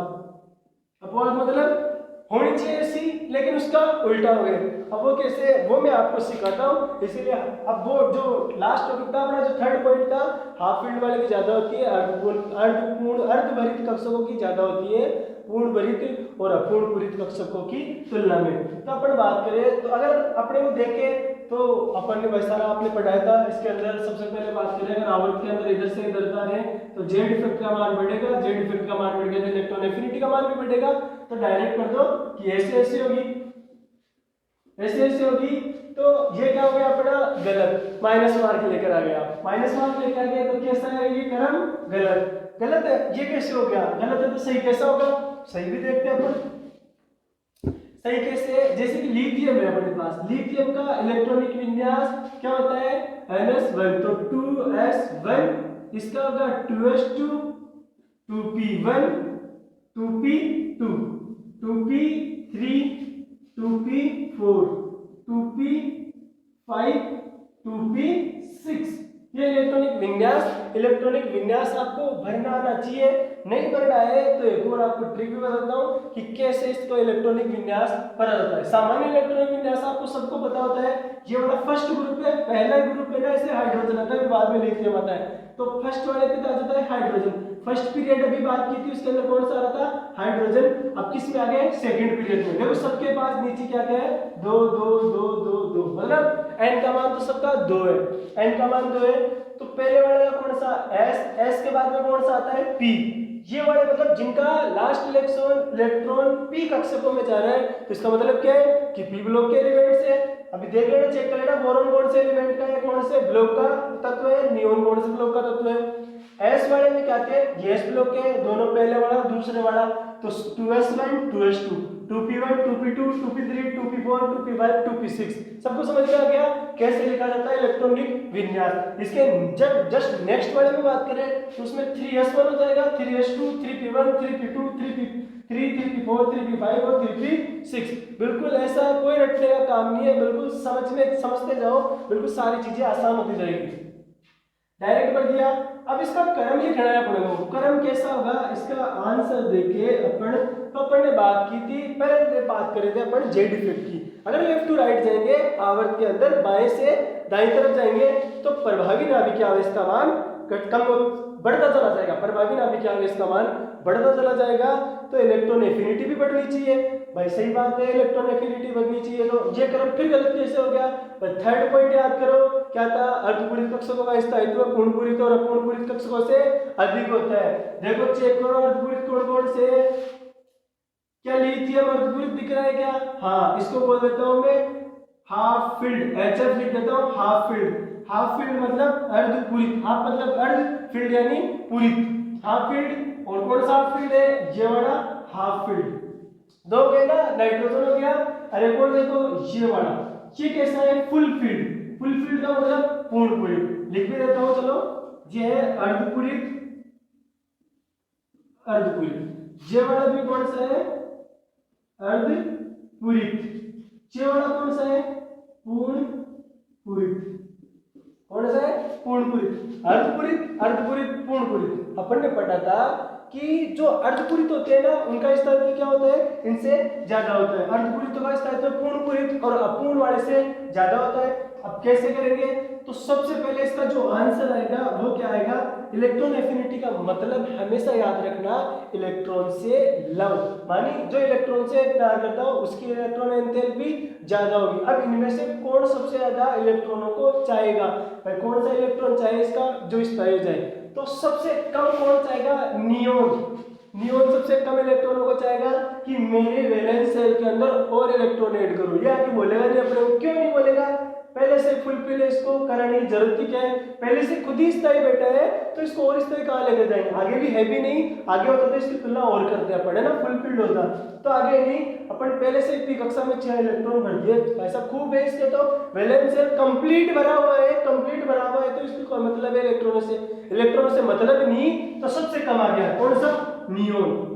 अपवाद मतलब होनी चाहिए ऐसी लेकिन उसका उल्टा हो गया। अब वो कैसे, वो मैं आपको सिखाता हूँ। इसीलिए अब वो जो लास्ट टॉपिक था अपना, जो थर्ड पॉइंट था, हाफ फील्ड वाले की ज्यादा होती है, अर्धभरित कक्षकों की ज्यादा होती है पूर्ण भरित और अपूर्ण पूरित कक्षकों की तुलना में। तो अपन बात करें तो अगर अपने को देखें तो अपन ने वैसा सारा आपने पढ़ाया था। इसके अंदर सबसे पहले बात करें, अगर आवर्त के अंदर इधर से इधर का है तो जेड इफेक्ट का मान बढ़ेगा, जेड इफेक्ट का मान बढ़ गया तो इलेक्ट्रॉन एफिनिटी का मान भी बढ़ेगा। तो डायरेक्ट कर दो कि ऐसे ऐसे होगी, ऐसे ऐसे होगी। तो ये क्या हो गया अपना, गलत, माइनस मार्क लेकर आ गया, माइनस मार्क लेकर आ गया तो कैसा है ये क्रम, गलत। गलत है, ये कैसे हो गया, गलत है तो सही कैसा होगा, सही भी देखते हैं अपन। सही कैसे, जैसे कि लिथियम है अपने पास, लिथियम का इलेक्ट्रॉनिक विन्यास क्या होता है, NS1, तो 2s1, इसका होगा 2s2, 2p1, 2p2, 2p3, 2p4, 2p5, 2p6। ये इलेक्ट्रॉनिक विन्यास आपको भरना आना चाहिए। नहीं भरना है तो एक और आपको ट्रिक भी बताता हूँ कि कैसे इसको इलेक्ट्रॉनिक विन्यास भरा जाता है। सामान्य इलेक्ट्रॉनिक विन्यास आपको सबको पता होता है, ये वाला फर्स्ट ग्रुप है, पहला ग्रुप है ना, इसे हाइड्रोजन आता है, बाद में लिथियम आता है। तो फर्स्ट वाले पे आ जाता है हाइड्रोजन, फर्स्ट पीरियड अभी बात की थी, उसके अंदर कौन सा आ रहा था, हाइड्रोजन। अब किस में आ गए, सेकंड पीरियड में। देखो सबके पास नीचे क्या क्या है, 2 2 2 2 2, मतलब n का मान तो सबका 2 है, n का मान 2 है। तो पहले वाला कौन सा, s के बाद में कौन सा आता है, p। ये वाले मतलब जिनका लास्ट इलेक्ट्रॉन p कक्षकों में जा रहा है, तो इसका मतलब क्या है कि p ब्लॉक के एलिमेंट्स है। अभी देख लेना, चेक कर लेना, बोरॉन कौन से एलिमेंट का है, कौन से ब्लॉक का तत्व है, नियोन कौन से ब्लॉक का तत्व है। s वाले में क्या थे, ये s ब्लॉक के दोनों, पहले वाला दूसरे वाला, तो 2s1 2s2 2p1 2p2 2p3 2p4 2p5 2p6, सबको समझ में आ गया कैसे लिखा जाता है इलेक्ट्रॉनिक विन्यास। इसके जब जस्ट नेक्स्ट वाले में बात करें तो उसमें 3s1 हो जाएगा, 3s2 3p1 3p2 3p3 3p4 3p5 और 3p6। बिल्कुल ऐसा कोई रटने का काम नहीं है, बिल्कुल समझते जाओ, बिल्कुल सारी चीजें आसान होती जाएगी। डायरेक्ट कर दिया। अब इसका क्रम लिखना है अपने को, क्रम कैसा होगा, इसका आंसर देके अपन ने बात की थी, पहले बात कर रहे थे अपन जेड इफेक्ट की। अगर लेफ्ट टू राइट जाएंगे आवर्त के अंदर, बाएं से दाईं तरफ जाएंगे तो प्रभावी नाभिकीय आवेश का मान कम बढ़ता चला जाएगा, प्रभावी नाभिकीय आवेश का मान बढ़ता चला जाएगा। तो इलेक्ट्रॉन एफिनिटी भी बढ़नी चाहिए भाई, सही बात है, इलेक्ट्रॉन एफिनिटी बढ़नी चाहिए। तो ये क्रम फिर गलत कैसे हो गया, थर्ड पॉइंट याद करो, क्या था, अर्धपूरित कक्षकों का स्थायित्व पूर्णपूरित और अपूर्णपूरित कक्षकों से अधिक होता है। देखो चेक करो, अर्धपूरित कौन से, क्या लिथियम अर्धपूरित दिख रहा है क्या, हाँ, इसको बोल देता हूं मैं हाफ फील्ड, HF लिख देता हूं हाफ फील्ड। हाफ फील्ड मतलब अर्धपूरित, हाफ मतलब अर्ध, फील्ड यानी पूरित, हाफ फील्ड। और कौन सा हाफ फील्ड है, ये वाला हाफ फील्ड। दो गए ना, नाइट्रोजन हो गया, अरे कौन देखो ये वाला, ये कैसा है, फुल फील्ड। फुल फील्ड का मतलब पूर्ण पूरित, लिख भी देता हूं चलो, ये है अर्धपूरित, अर्धपूरित। ये वाला भी कौन सा है, अर्धपूरित। ये वाला कौन सा है, पूर्ण पूरित। कौन सा है, पूर्ण पूरित। अर्धपूरित, अर्धपूरित, पूर्ण पूरित। अपन ने पढ़ा था कि जो अर्धपूरित होते हैं ना, उनका स्थायित्व क्या होता है, इनसे ज्यादा होता है। अर्धपूरित का स्थायित्व पूर्ण पूरित और अपूर्ण वाले से ज्यादा होता है। अब कैसे करेंगे, तो सबसे पहले इसका जो आंसर आएगा वो क्या आएगा, इलेक्ट्रॉन एफिनिटी का मतलब हमेशा याद रखना, इलेक्ट्रॉन से लव, मानी जो इलेक्ट्रॉन से प्यार करता हो उसकी इलेक्ट्रॉन एंथैल्पी ज्यादा होगी। अब इनमें से कौन सबसे ज्यादा इलेक्ट्रॉनों को चाहेगा, भाई कौन सा इलेक्ट्रॉन चाहे इसका, जो स्थायी हो जाए। तो सबसे कम कौन चाहेगा, नियोन। नियोन सबसे कम इलेक्ट्रॉनों को चाहेगा कि मेरे वैलेंस शेल के अंदर और इलेक्ट्रॉन ऐड करो। ये आगे बोलेगा नहीं अपने को, क्यों नहीं बोलेगा, पहले से फुलफिल है, इसको कराने की जरूरत ही क्या है, पहले से खुद ही स्थायी बैठा है, तो इसको और स्थायी कहाँ लेकर जाएंगे, आगे भी है भी नहीं, आगे होता तो इसकी तुलना और करते हैं पड़े ना, फुलफिल्ड होता तो आगे नहीं। अपन पहले से पी कक्षा में 6 इलेक्ट्रॉन भर दिए, ऐसा खूब है इसके, तो वैलेंस शेल कंप्लीट भरा हुआ है, कंप्लीट भरा हुआ है, तो इसकी कोई मतलब है इलेक्ट्रॉनों से मतलब नहीं। तो सबसे कम आ गया कौन सा, नियोन।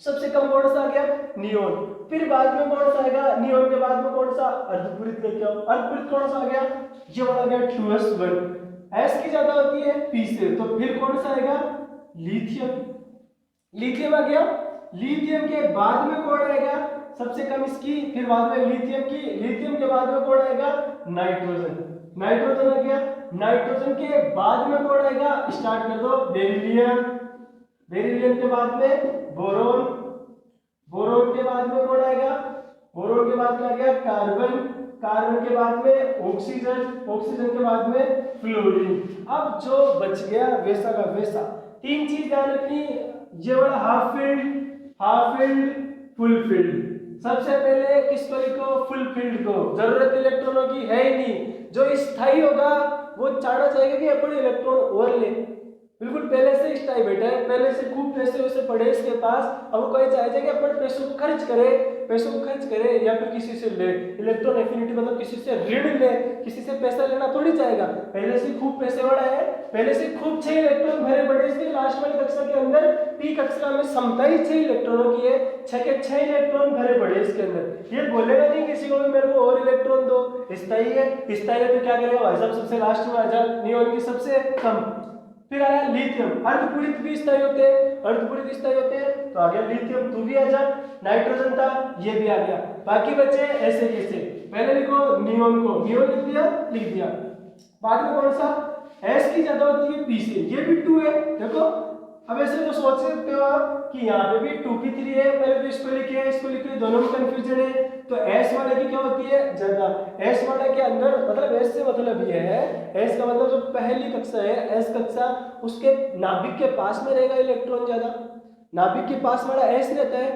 सबसे कम कौन सा आ गया, नियोन। फिर बाद में कौन सा आएगा, नियोन के बाद में कौन सा, अर्धपूरित लेके आओ। अर्धपूरित कौन सा आ गया, ये वाला गया 2s1, s की ज्यादा होती है p से, तो फिर कौन सा आएगा, लिथियम। लिथियम आ गया। लिथियम के बाद में कौन आएगा, सबसे कम इसकी, फिर बाद में लिथियम की, लिथियम के बाद में कौन आएगा, नाइट्रोजन। नाइट्रोजन आ गया। नाइट्रोजन के बाद में कौन आएगा, स्टार्ट कर दो, बेरिलियम। बेरिलियम के बाद में बोरोन। बोरोन के बाद में कौन आएगा, बोरोन के बाद में आ गया कार्बन। कार्बन के बाद में ऑक्सीजन। ऑक्सीजन के बाद में फ्लोरीन। अब जो बच गया वैसा का वैसा। तीन चीज ध्यान रखनी, ये वाला हाफ फील्ड, फुल फील्ड। सबसे पहले किसको लिखो, फुल फील्ड को, जरूरत इलेक्ट्रॉनों की है ही नहीं। जो स्थायी होगा वो चाहना चाहेगा कि अपन इलेक्ट्रॉन और ले, बिल्कुल पहले से स्थायी बैठा है, पहले से खूब पैसे वैसे पड़े इसके पास, अब वो कोई चाहेगा कि अपन पैसों को खर्च करे या फिर किसी से ले। इलेक्ट्रॉन एफिनिटी मतलब किसी से ऋण ले, किसी से पैसा लेना थोड़ी चाहेगा, पहले से खूब पैसे वाला है, पहले से खूब 6 इलेक्ट्रॉन भरे पड़े इसके लास्ट वाली कक्षा के अंदर। पी कक्षा में समता ही 6 इलेक्ट्रॉनों की है, 6 के 6 इलेक्ट्रॉन भरे पड़े इसके अंदर। ये बोलेगा नहीं किसी को भी मेरे को और इलेक्ट्रॉन दो, स्थायी है तो क्या करेगा भाई साहब, सबसे लास्ट में आ जा, नियोन की सबसे कम। फिर आया लिथियम। अर्धपूरित भी स्थायी होते हैं, अर्धपूरित स्थायी होते हैं, तो आ गया लिथियम, तू भी आ जा। नाइट्रोजन था, ये भी आ गया। बाकी बचे ऐसे कैसे, पहले लिखो नियोन को, नियोन लिख दिया। बाद में कौन सा, s की ज्यादा होती है p से, ये भी 2 है। देखो अब ऐसे तो सोच सकते हो आप कि यहाँ पे भी 2p3 है, पहले तो इसको लिखे दोनों में कंफ्यूजन है। तो s वाले की क्या होती है ज्यादा, s वाले के अंदर मतलब s से मतलब ये है, s का मतलब जो पहली कक्षा है s कक्षा उसके नाभिक के पास में रहेगा इलेक्ट्रॉन ज्यादा, नाभिक के पास वाला s रहता है।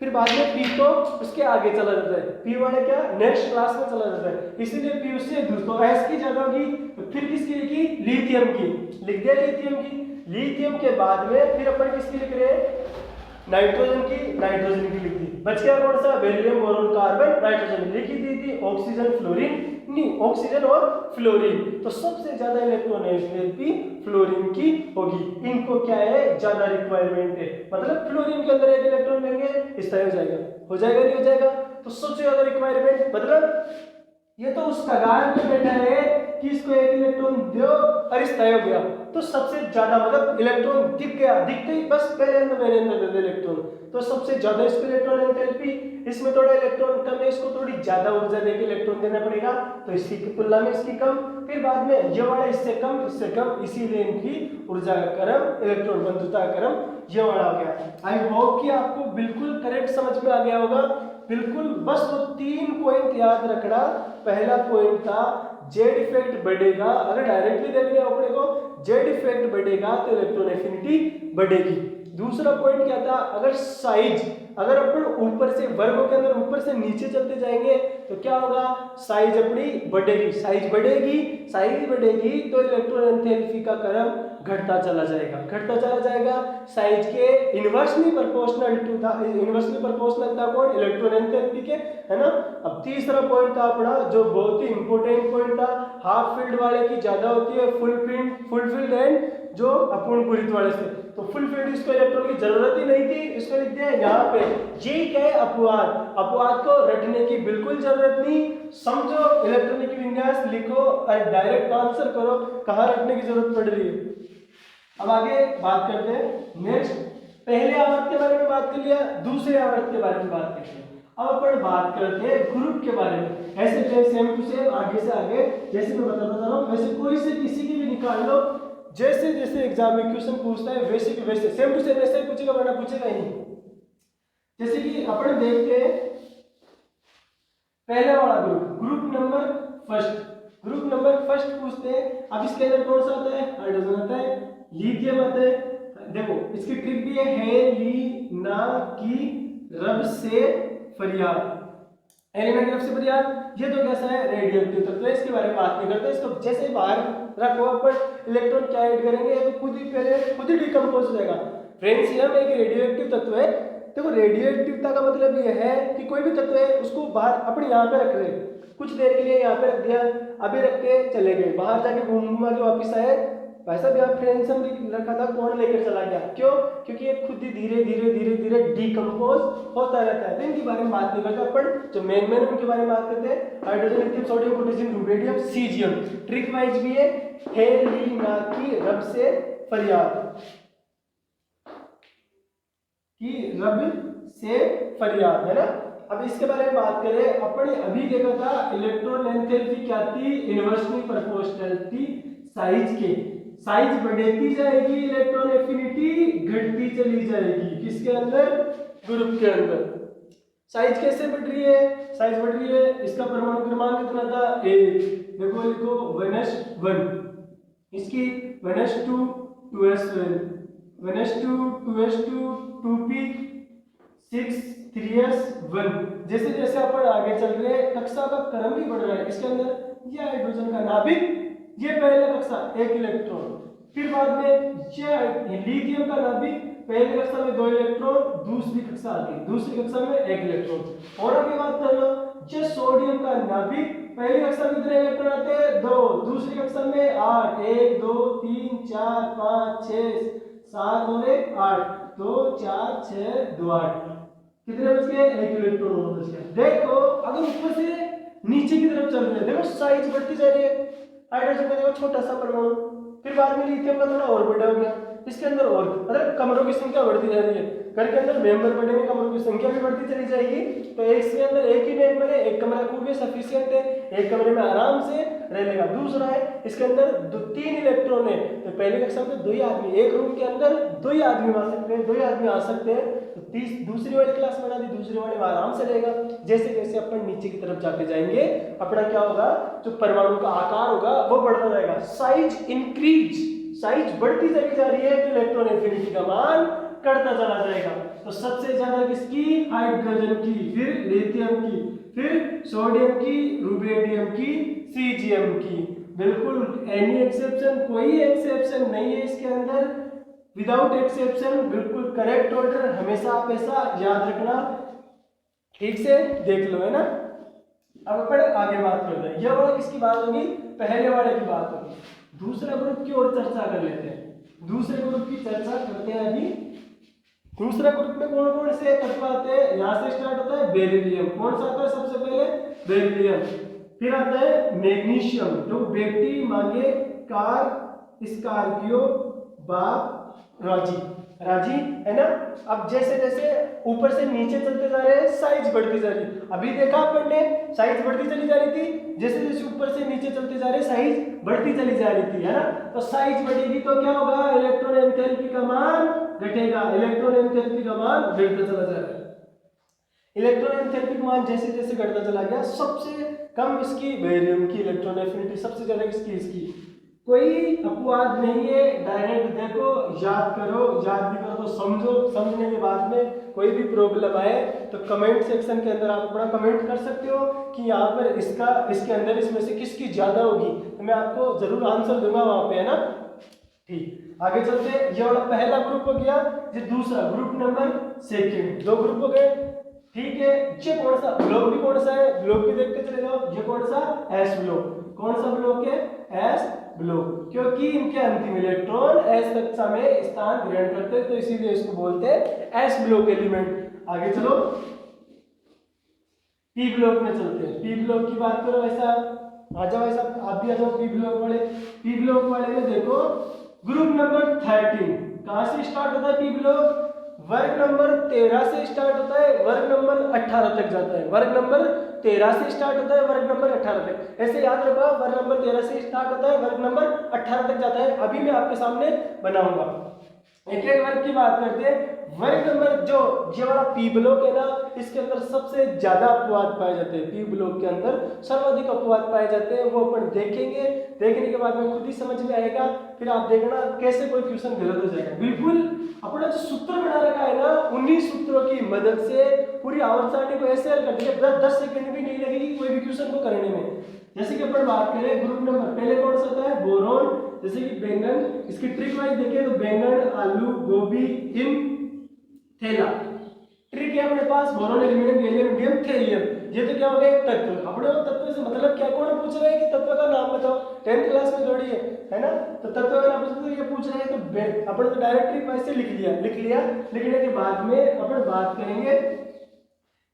फिर बाद में p तो उसके आगे चला जाता है, p वाला क्या नेक्स्ट क्लास में चला जाता है, इसीलिए p उससे दूर, तो s की ज्यादा होगी। तो फिर किसकी लिखी, लिथियम की, लिख दिया लिथियम की। लिथियम के बाद में फिर अपन किसकी लिख रहे हैं, नाइट्रोजन की लिख दी। बच गया कौन सा, बेरिलियम बोरोन कार्बन नाइट्रोजन, लिखी दी थी ऑक्सीजन फ्लोरीन नहीं, ऑक्सीजन और फ्लोरीन। तो सबसे ज्यादा इलेक्ट्रॉन एफिनिटी फ्लोरीन की होगी, इनको क्या है ज्यादा रिक्वायरमेंट है, मतलब फ्लोरीन के अंदर एक इलेक्ट्रॉन लेंगे इस तरह हो जाएगा नहीं हो जाएगा। तो सबसे ज्यादा रिक्वायरमेंट मतलब ये तो उस कगार पे बैठा है कि इसको एक इलेक्ट्रॉन दो और इस तय हो गया, तो सबसे ज्यादा मतलब इलेक्ट्रॉन दिख गया, दिखते ही बस पहले अंदर मेरे अंदर दे दे इलेक्ट्रॉन, तो सबसे ज्यादा इसको इलेक्ट्रॉन एंथैल्पी, इसमें थोड़ा इलेक्ट्रॉन कम है, इसको थोड़ी ज्यादा ऊर्जा देके इलेक्ट्रॉन देना पड़ेगा, तो इसकी तुलना में इसकी कम। फिर बाद में ये वाला इससे कम, इसीलिए इनकी ऊर्जा का क्रम, इलेक्ट्रॉन बंधुता का क्रम ये वाला हो गया। आई होप कि आपको बिल्कुल करेक्ट समझ में आ गया होगा, बिल्कुल बस वो 3 पॉइंट याद रखना। पहला पॉइंट था जेड इफेक्ट बढ़ेगा, अगर डायरेक्टली देखने अपने को जेड इफेक्ट बढ़ेगा तो इलेक्ट्रॉन एफिनिटी बढ़ेगी। दूसरा पॉइंट क्या था, अगर साइज, अगर अपन ऊपर से वर्गों के अंदर ऊपर से नीचे चलते जाएंगे तो क्या होगा, साइज अपनी बढ़ेगी, साइज बढ़ेगी तो इलेक्ट्रॉन एंथैल्पी का क्रम घटता चला जाएगा, साइज के इनवर्सली प्रोपोर्शनल था कौन, इलेक्ट्रॉन एंथैल्पी के, है ना। अब तीसरा पॉइंट था अपना जो बहुत ही इंपॉर्टेंट पॉइंट था, हाफ फील्ड वाले की ज्यादा होती है फुल फील्ड एंड जो अपूर्ण पूरित वाले से, तो फुल फील्ड इसको इलेक्ट्रॉन की जरूरत ही नहीं थी, इसको लिख दिया यहाँ पे। ये क्या है, अपवाद को रटने की बिल्कुल जरूरत नहीं, समझो इलेक्ट्रॉनिक विन्यास लिखो और डायरेक्ट आंसर करो, कहाँ रटने की जरूरत पड़ रही है। अब आगे बात करते हैं नेक्स्ट, पहले आवर्त के बारे में बात कर लिया, दूसरे आवर्त के बारे में बात करते हैं। अब अपन बात करते हैं ग्रुप के बारे में, ऐसे सेम टू सेम आगे से आगे जैसे मैं बता रहा हूँ वैसे कोई से किसी की भी निकाल लो, जैसे एग्जाम में क्वेश्चन पूछता है वैसे की वैसे सेम टू सेम ऐसे ही पूछेगा, वरना पूछेगा ही नहीं। जैसे कि अपन देखते हैं पहला वाला ग्रुप नंबर फर्स्ट पूछते हैं। अब इसके अंदर कौन सा आता है, हाइड्रोजन आता है, लिथियम आता है। देखो इसकी ट्रिक भी है ली ना की रब से फरियाद, ये तो कैसा है रेडियो एक्टिव तत्व है, इसके बारे में बात नहीं करते, इसको जैसे ही बाहर रखो अपन इलेक्ट्रॉन क्या ऐड करेंगे तो खुद ही डिकम्पोज हो जाएगा। फ्रेंसियम एक रेडियो एक्टिव तत्व है। देखो रेडियो एक्टिवता का मतलब ये है कि कोई भी तत्व है उसको बाहर अपने यहाँ पे रख रहे, कुछ देर के लिए यहाँ पे रख दिया, अभी रख के चले गए, बाहर जाके घूम के वापिस आए, वैसा भी आप फ्रेंसियम रखा था, कौन लेकर चला गया, क्यों, क्योंकि ये खुद ही धीरे धीरे डिकम्पोज होता रहता है। तो इनके बारे में बात नहीं करते अपन, जो मेन उनके बारे में बात करते हैं, hydrogen, lithium, sodium, potassium, rubidium, caesium. Trick wise भी है ली ना की रब से फरियाद, कि रब से फरियाद, है ना। अब इसके बारे में बात करें, अपने अभी देखा था इलेक्ट्रॉन एंथैल्पी क्या थी, इनवर्सली प्रोपोर्शनल थी साइज के, साइज बढ़ती जाएगी, इलेक्ट्रॉन एफिनिटी घटती चली जाएगी, किसके अंदर, ग्रुप के अंदर। साइज कैसे बढ़ रही है, साइज बढ़ रही है, इसका परमाणु क्रमांक कितना था, 1, देखो लिखो 1s1, इसकी 1s2 2s1, 1s2 2s2 2p 6 3s1। जैसे जैसे अपन आगे चल रहे हैं कक्षा का क्रम भी बढ़ रहा है, इसके अंदर ये हाइड्रोजन का नाभिक, ये पहला कक्षा 1 इलेक्ट्रॉन, फिर बाद में ये लिथियम का नाभिक, पहली कक्षा में 2 इलेक्ट्रॉन, दूसरी कक्षा आती है, दूसरी कक्षा में 1 इलेक्ट्रॉन। और आगे बात कर लो, ये सोडियम का नाभिक, पहली कक्षा में कितने इलेक्ट्रॉन आते हैं, 2, दूसरी कक्षा में 8, 1 2 3 4 5 6 7 और 1 8, 2 4 6 2 8, कितने बच गए, 1 इलेक्ट्रॉन और बच गया। देखो अगर ऊपर से नीचे की तरफ चल रहे हैं, देखो साइज बढ़ती जा रही है, हाइड्रोजन का देखो छोटा सा परमाणु, फिर बाद में लिथियम का थोड़ा और बड़ा हो गया, इसके अंदर और मतलब कमरों की संख्या बढ़ती जा रही है, घर के अंदर मेंबर बढ़ेंगे, कमरों की संख्या भी बढ़ती चली जाएगी। तो इसके अंदर एक ही मेंबर है, एक कमरा खूब ही सफिशिएंट है, एक कमरे में आराम से रह लेगा। दूसरा है इसके अंदर 3 इलेक्ट्रॉन है, तो पहले कक्षा में 2 ही आदमी, एक रूम के अंदर 2 ही आदमी आ सकते हैं, 2 ही आदमी आ सकते हैं। तो दूसरी वाली क्लास बना दी, दूसरी वाले में आराम से रहेगा। जैसे जैसे अपन नीचे की तरफ जाते जाएंगे अपना क्या होगा, जो परमाणु का आकार होगा वो बढ़ता जाएगा, साइज इंक्रीज, साइज बढ़ती चली जा रही है, तो इलेक्ट्रॉन एफिनिटी का मान बढ़ता चला जाएगा। तो सबसे ज्यादा किसकी, हाइड्रोजन की, फिर लिथियम की, फिर सोडियम की, रुबिडियम की, सीजियम की। बिल्कुल एनी एक्सेप्शन, कोई एक्सेप्शन नहीं है इसके अंदर, विदाउट एक्सेप्शन बिल्कुल करेक्ट ऑर्डर। हमेशा आप ऐसा याद रखना, ठीक से देख लो, है ना। अब अपन आगे बात करते हैं, यह वाला किसकी बात होगी, पहले वाले की बात होगी। दूसरा ग्रुप की ओर चर्चा कर लेते हैं, दूसरे ग्रुप की चर्चा करते हैं अभी। दूसरा ग्रुप में कौन कौन से तत्व आते हैं, यहां से स्टार्ट होता है बेरिलियम, कौन सा आता है सबसे पहले, बेरिलियम। फिर आता है मैग्नीशियम, जो बेटी मांगे कार, स्कॉर्पियो, बाप राजी, राजी, है ना। अब जैसे जैसे ऊपर से नीचे चलते जा रहे हैं साइज बढ़ती जा रही है। अभी देखा अपन ने साइज बढ़ती चली जा रही थी, जैसे जैसे ऊपर से नीचे चलते जा रहे साइज बढ़ती चली जा रही थी, है ना। तो साइज बढ़ेगी तो क्या होगा, इलेक्ट्रॉन एंथैल्पी का मान घटेगा, इलेक्ट्रॉन एंथैल्पी का मान घटता चला जाएगा। इलेक्ट्रॉन एंथैल्पी का मान जैसे जैसे घटता चला गया, सबसे कम इसकी बेरियम की इलेक्ट्रॉन एफिनिटी, सबसे ज्यादा किसकी, इसकी। कोई अपवाद नहीं है, डायरेक्ट देखो, याद करो, याद भी करो तो समझो, समझने के बाद में कोई भी प्रॉब्लम आए तो कमेंट सेक्शन के अंदर आप अपना कमेंट कर सकते हो कि यहाँ पर इसका, इसके अंदर इसमें से किसकी ज्यादा होगी, तो मैं आपको जरूर आंसर दूंगा वहां पे, है ना। ठीक, आगे चलते हैं। ये वाला पहला ग्रुप हो गया, ये दूसरा ग्रुप नंबर सेकंड, 2 ग्रुप हो गए, ठीक है। ये कौन सा ब्लॉक, भी कौन सा है, ब्लॉक भी देखते चले जाओ। ये कौन सा, एस ब्लॉक, कौन सा ब्लॉक है, एस ब्लॉक, क्योंकि इनके अंतिम इलेक्ट्रॉन एस कक्षा में स्थान ग्रहण करते हैं, तो इसीलिए इसको बोलते हैं एस ब्लॉक एलिमेंट। आगे चलो, पी ब्लॉक में चलते हैं। पी ब्लॉक की बात करो, ऐसा आ जाओ, ऐसा आप भी आ जाओ। पी ब्लॉक वाले, पी ब्लॉक वाले में देखो ग्रुप नंबर 13 कहां से स्टार्ट होता है, पी ब्लॉक वर्ग नंबर 13 से स्टार्ट होता है, वर्ग नंबर 18 तक जाता है। वर्ग नंबर 13 से स्टार्ट होता है, वर्ग नंबर 18 तक, ऐसे याद रखो, वर्ग नंबर 13 से स्टार्ट होता है, वर्ग नंबर 18 तक जाता है। अभी मैं आपके सामने बनाऊंगा, एक एक वर्ग की बात करते हैं। वर्ग नंबर जो ये वाला पी ब्लॉक है ना, इसके अंदर सबसे ज्यादा अपवाद पाए जाते हैं, पी ब्लॉक के अंदर सर्वाधिक अपवाद पाए जाते हैं, वो अपन देखेंगे, देखने के बाद में खुद ही समझ में आएगा, फिर आप देखना कैसे कोई क्वेश्चन गलत हो जाएगा। बिल्कुल अपना जो सूत्र बना रखा है ना, उन्हीं सूत्रों की मदद से पूरी आवर्त सारणी को ऐसे हल कर देंगे, 10 सेकंड भी नहीं लगेगी कोई भी क्वेश्चन को करने में। जैसे कि अपन बात करें ग्रुप नंबर, पहले कौन सा था, बोरोन, जैसे कि बैंगन, इसकी ट्रिक वाइज देखें तो बैंगन, आलू, गोभी, हिम, थैला। ट्रिक है अपने पास boron, aluminium, gallium, indium, thallium. ये तो क्या हो गया, तत्व। अपने तत्व से मतलब क्या, कौन पूछ रहा है कि तत्व का नाम बताओ, 10th क्लास में जोड़ी है ना। तो तत्व का नाम पूछते तो ये पूछ रहे हैं, तो अपन तो डायरेक्ट ट्रिक वाइज से लिख लिया। लिखने के बाद में अपन बात करेंगे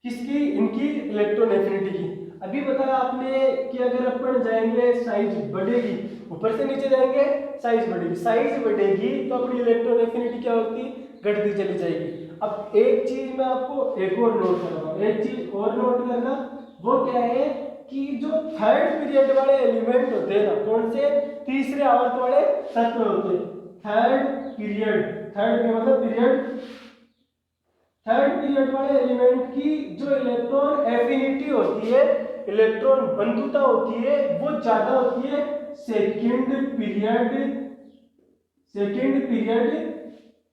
किसकी, इनकी इलेक्ट्रॉन एफिनिटी की। अभी बताया आपने कि अगर अपन जाएंगे साइज बढ़ेगी, ऊपर से नीचे जाएंगे साइज बढ़ेगी, साइज बढ़ेगी तो अपनी इलेक्ट्रॉन एफिनिटी क्या होती, घटती चली जाएगी। अब एक चीज मैं आपको एक और नोट करूंगा, एक चीज और नोट करना, वो क्या है कि जो थर्ड पीरियड वाले एलिमेंट होते हैं ना, कौन से, तीसरे आवर्त वाले तत्व होते हैं। थर्ड पीरियड, थर्ड में मतलब पीरियड, थर्ड पीरियड वाले एलिमेंट की जो इलेक्ट्रॉन एफिनिटी होती है, इलेक्ट्रॉन बंधुता होती है, वो ज्यादा होती है सेकंड पीरियड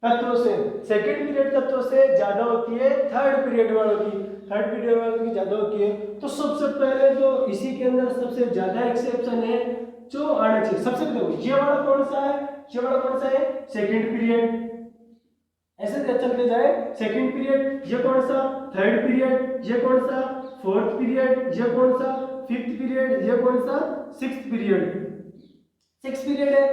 तत्वों से, सेकंड पीरियड तत्वों से ज्यादा होती है थर्ड पीरियड वालों की, थर्ड पीरियड वालों की ज्यादा होती है। तो सबसे पहले तो इसी के अंदर सबसे ज्यादा एक्सेप्शन है जो आना चाहिए। सबसे पहले ये वाला कौन सा है, ये वाला कौन सा है, सेकंड पीरियड, ऐसे चलते जाए, सेकंड पीरियड, ये कौन सा, थर्ड पीरियड, ये कौन सा, फोर्थ पीरियड, ये कौन सा, फिफ्थ पीरियड, ये कौन सा, सिक्स्थ पीरियड, सिक्स पीरियड है।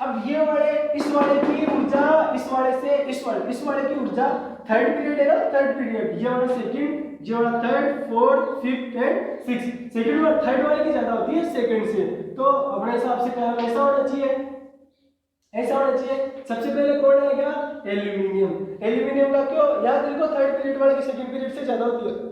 अब ये वाले, इस वाले की ऊर्जा इस वाले से इस वाले की ऊर्जा, थर्ड पीरियड है ना, थर्ड पीरियड, ये वाला सेकंड, ये वाला third, fourth, fifth and sixth. Second और थर्ड वाले की ज्यादा होती है सेकंड से, तो अपने हिसाब से क्या ऐसा होना चाहिए, ऐसा होना चाहिए। सबसे पहले कौन आएगा? एल्यूमिनियम। एल्यूमिनियम का क्यों? याद रखो थर्ड पीरियड वाले की सेकंड पीरियड से ज्यादा होती है।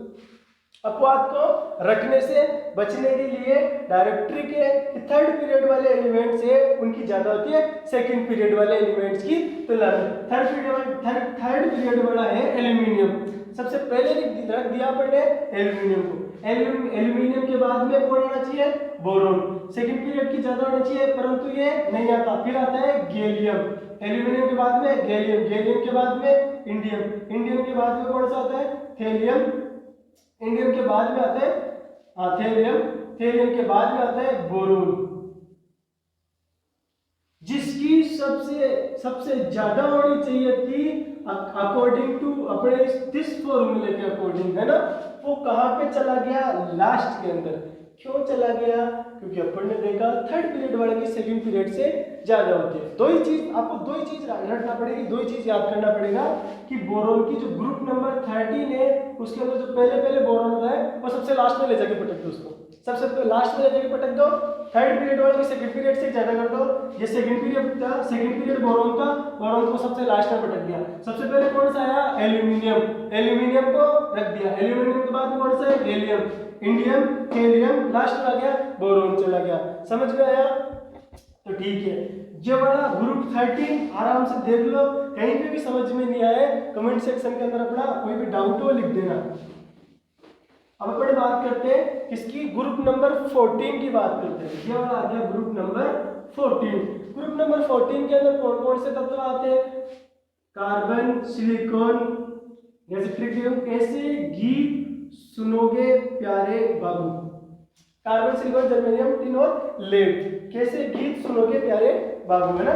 अपवाद को रखने से बचने के लिए डायरेक्टरी के थर्ड पीरियड वाले एलिमेंट्स है उनकी ज्यादा होती है सेकंड पीरियड वाले एलिमेंट्स की तुलना में। थर्ड पीरियड वाला है एल्यूमिनियम। सबसे पहले रख दिया अपने एल्यूमिनियम को। एल्यूमिनियम के बाद में कौन आना चाहिए? बोरोन। सेकंड पीरियड की ज्यादा होना चाहिए परंतु ये नहीं आता। फिर आता है गैलियम। एल्यूमिनियम के बाद में गैलियम, गैलियम के बाद में इंडियम, इंडियम के बाद में कौन सा आता है? थेलियम, इंडियम के बाद में आता है थेलियम, थेलियम के बाद में आता है बोरोन। जिसकी सबसे ज्यादा होनी चाहिए थी अकॉर्डिंग टू अपने दिस फॉर्मूले के अकॉर्डिंग, है ना, वो कहां पे चला गया? लास्ट के अंदर। क्यों चला गया? क्योंकि अपन ने देखा थर्ड पीरियड वाले की सेकंड पीरियड से ज्यादा होती है। दो ही चीज आपको, दो ही चीज रखना पड़ेगी, दो ही चीज याद करना पड़ेगा कि बोरोन की जो ग्रुप नंबर 13 है उसके अंदर जो पहले बोरोन होता है वो सबसे लास्ट में ले जाके पटक दो उसको, सबसे लास्ट में ले जाके पटक दो। थर्ड पीरियड वाले की सेकंड पीरियड से ज्यादा कर दो। ये सेकंड पीरियड था, सेकंड पीरियड बोरोन का, बोरोन को सबसे लास्ट में पटक दिया। सबसे पहले कौन सा आया? एल्यूमिनियम। एल्यूमिनियम को रख दिया। एल्यूमिनियम के बाद में कौन सा है? गैलियम, इंडियम, थेलियम, लास्ट में आ गया बोरोन चला गया। समझ में आया? तो ठीक है। ये वाला ग्रुप 13 आराम से देख लो, कहीं पे भी समझ में नहीं आए कमेंट सेक्शन के अंदर अपना कोई भी डाउट हो लिख देना। अब अपन बात करते हैं किसकी? ग्रुप नंबर 14 की बात करते हैं। ये वाला आ गया ग्रुप नंबर 14। ग्रुप नंबर 14 के अंदर कौन कौन से तत्व आते हैं? कार्बन, सिलिकॉन, जैसे ट्रिटियम। कैसे गीत सुनोगे प्यारे बाबू? कार्बन, सिलिकॉन, जर्मेनियम, टिन और लेड। कैसे गीत सुनोगे प्यारे बाबू, है ना,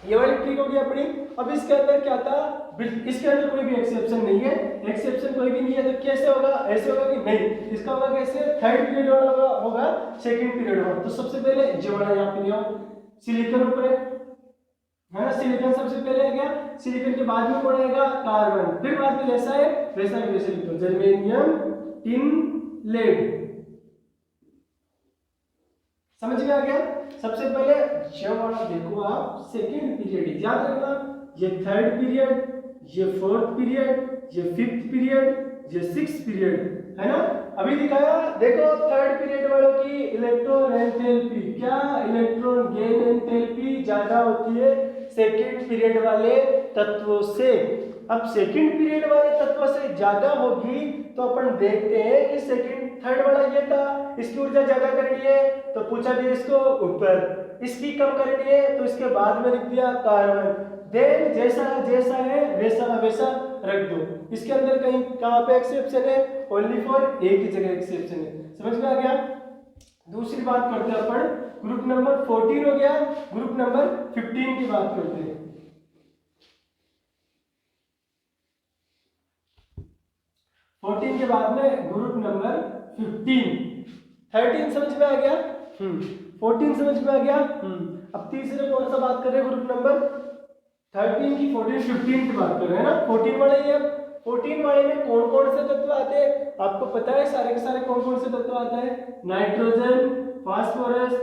ये वाली ट्रिक होगी अपनी। अब इसके अंदर क्या था? इसके अंदर कोई भी एक्सेप्शन नहीं है, एक्सेप्शन कोई भी नहीं है। तो कैसे होगा? ऐसे होगा कि नहीं, इसका होगा कैसे? थर्ड पीरियड वाला होगा सेकंड पीरियड वाला। तो सबसे पहले ये वाला यहाँ पे लिया सिलिकॉन ऊपर है ना, सिलिकॉन सबसे पहले आ गया। सिलिकॉन के बाद में कौन आएगा? कार्बन। फिर बाद में जैसा है वैसा ही वैसे लिखो, जर्मेनियम, टिन, लेड। समझ में आ गया? सबसे पहले ये वाला देखो आप, सेकंड पीरियड याद रखना, ये थर्ड पीरियड, ये फोर्थ पीरियड, ये फिफ्थ पीरियड, ये सिक्स्थ पीरियड, है ना। अभी दिखाया देखो थर्ड पीरियड वालों की इलेक्ट्रॉन एंथैल्पी, क्या इलेक्ट्रॉन गेन एंथैल्पी ज्यादा होती है सेकंड पीरियड वाले तत्वों से। अब सेकंड पीरियड वाले तत्व से ज्यादा होगी तो अपन देखते हैं कि सेकंड थर्ड वाला ये था, इसकी ऊर्जा ज्यादा करनी है तो पूछा दिया इसको ऊपर, इसकी कम करनी है तो इसके बाद में लिख दिया कार्बन। देन जैसा जैसा है वैसा वैसा रख दो। इसके अंदर कहीं कहां पे एक्सेप्शन है? ओनली फॉर एक ही जगह एक्सेप्शन है। समझ में आ गया? दूसरी बात करते हैं अपन, ग्रुप नंबर 14 हो गया, ग्रुप नंबर 15 की बात करते हैं। 14 के बाद में ग्रुप नंबर 15। 13 समझ में आ गया? 14 समझ में आ गया? अब तीसरे कौन सा बात कर रहे हैं? ग्रुप नंबर 13 की 14 15 की बात कर रहे हैं ना। 14 वाले ये, 14 वाले में कौन कौन से तत्व आते हैं आपको पता है? सारे के सारे कौन कौन से तत्व आता है? Nitrogen, phosphorus,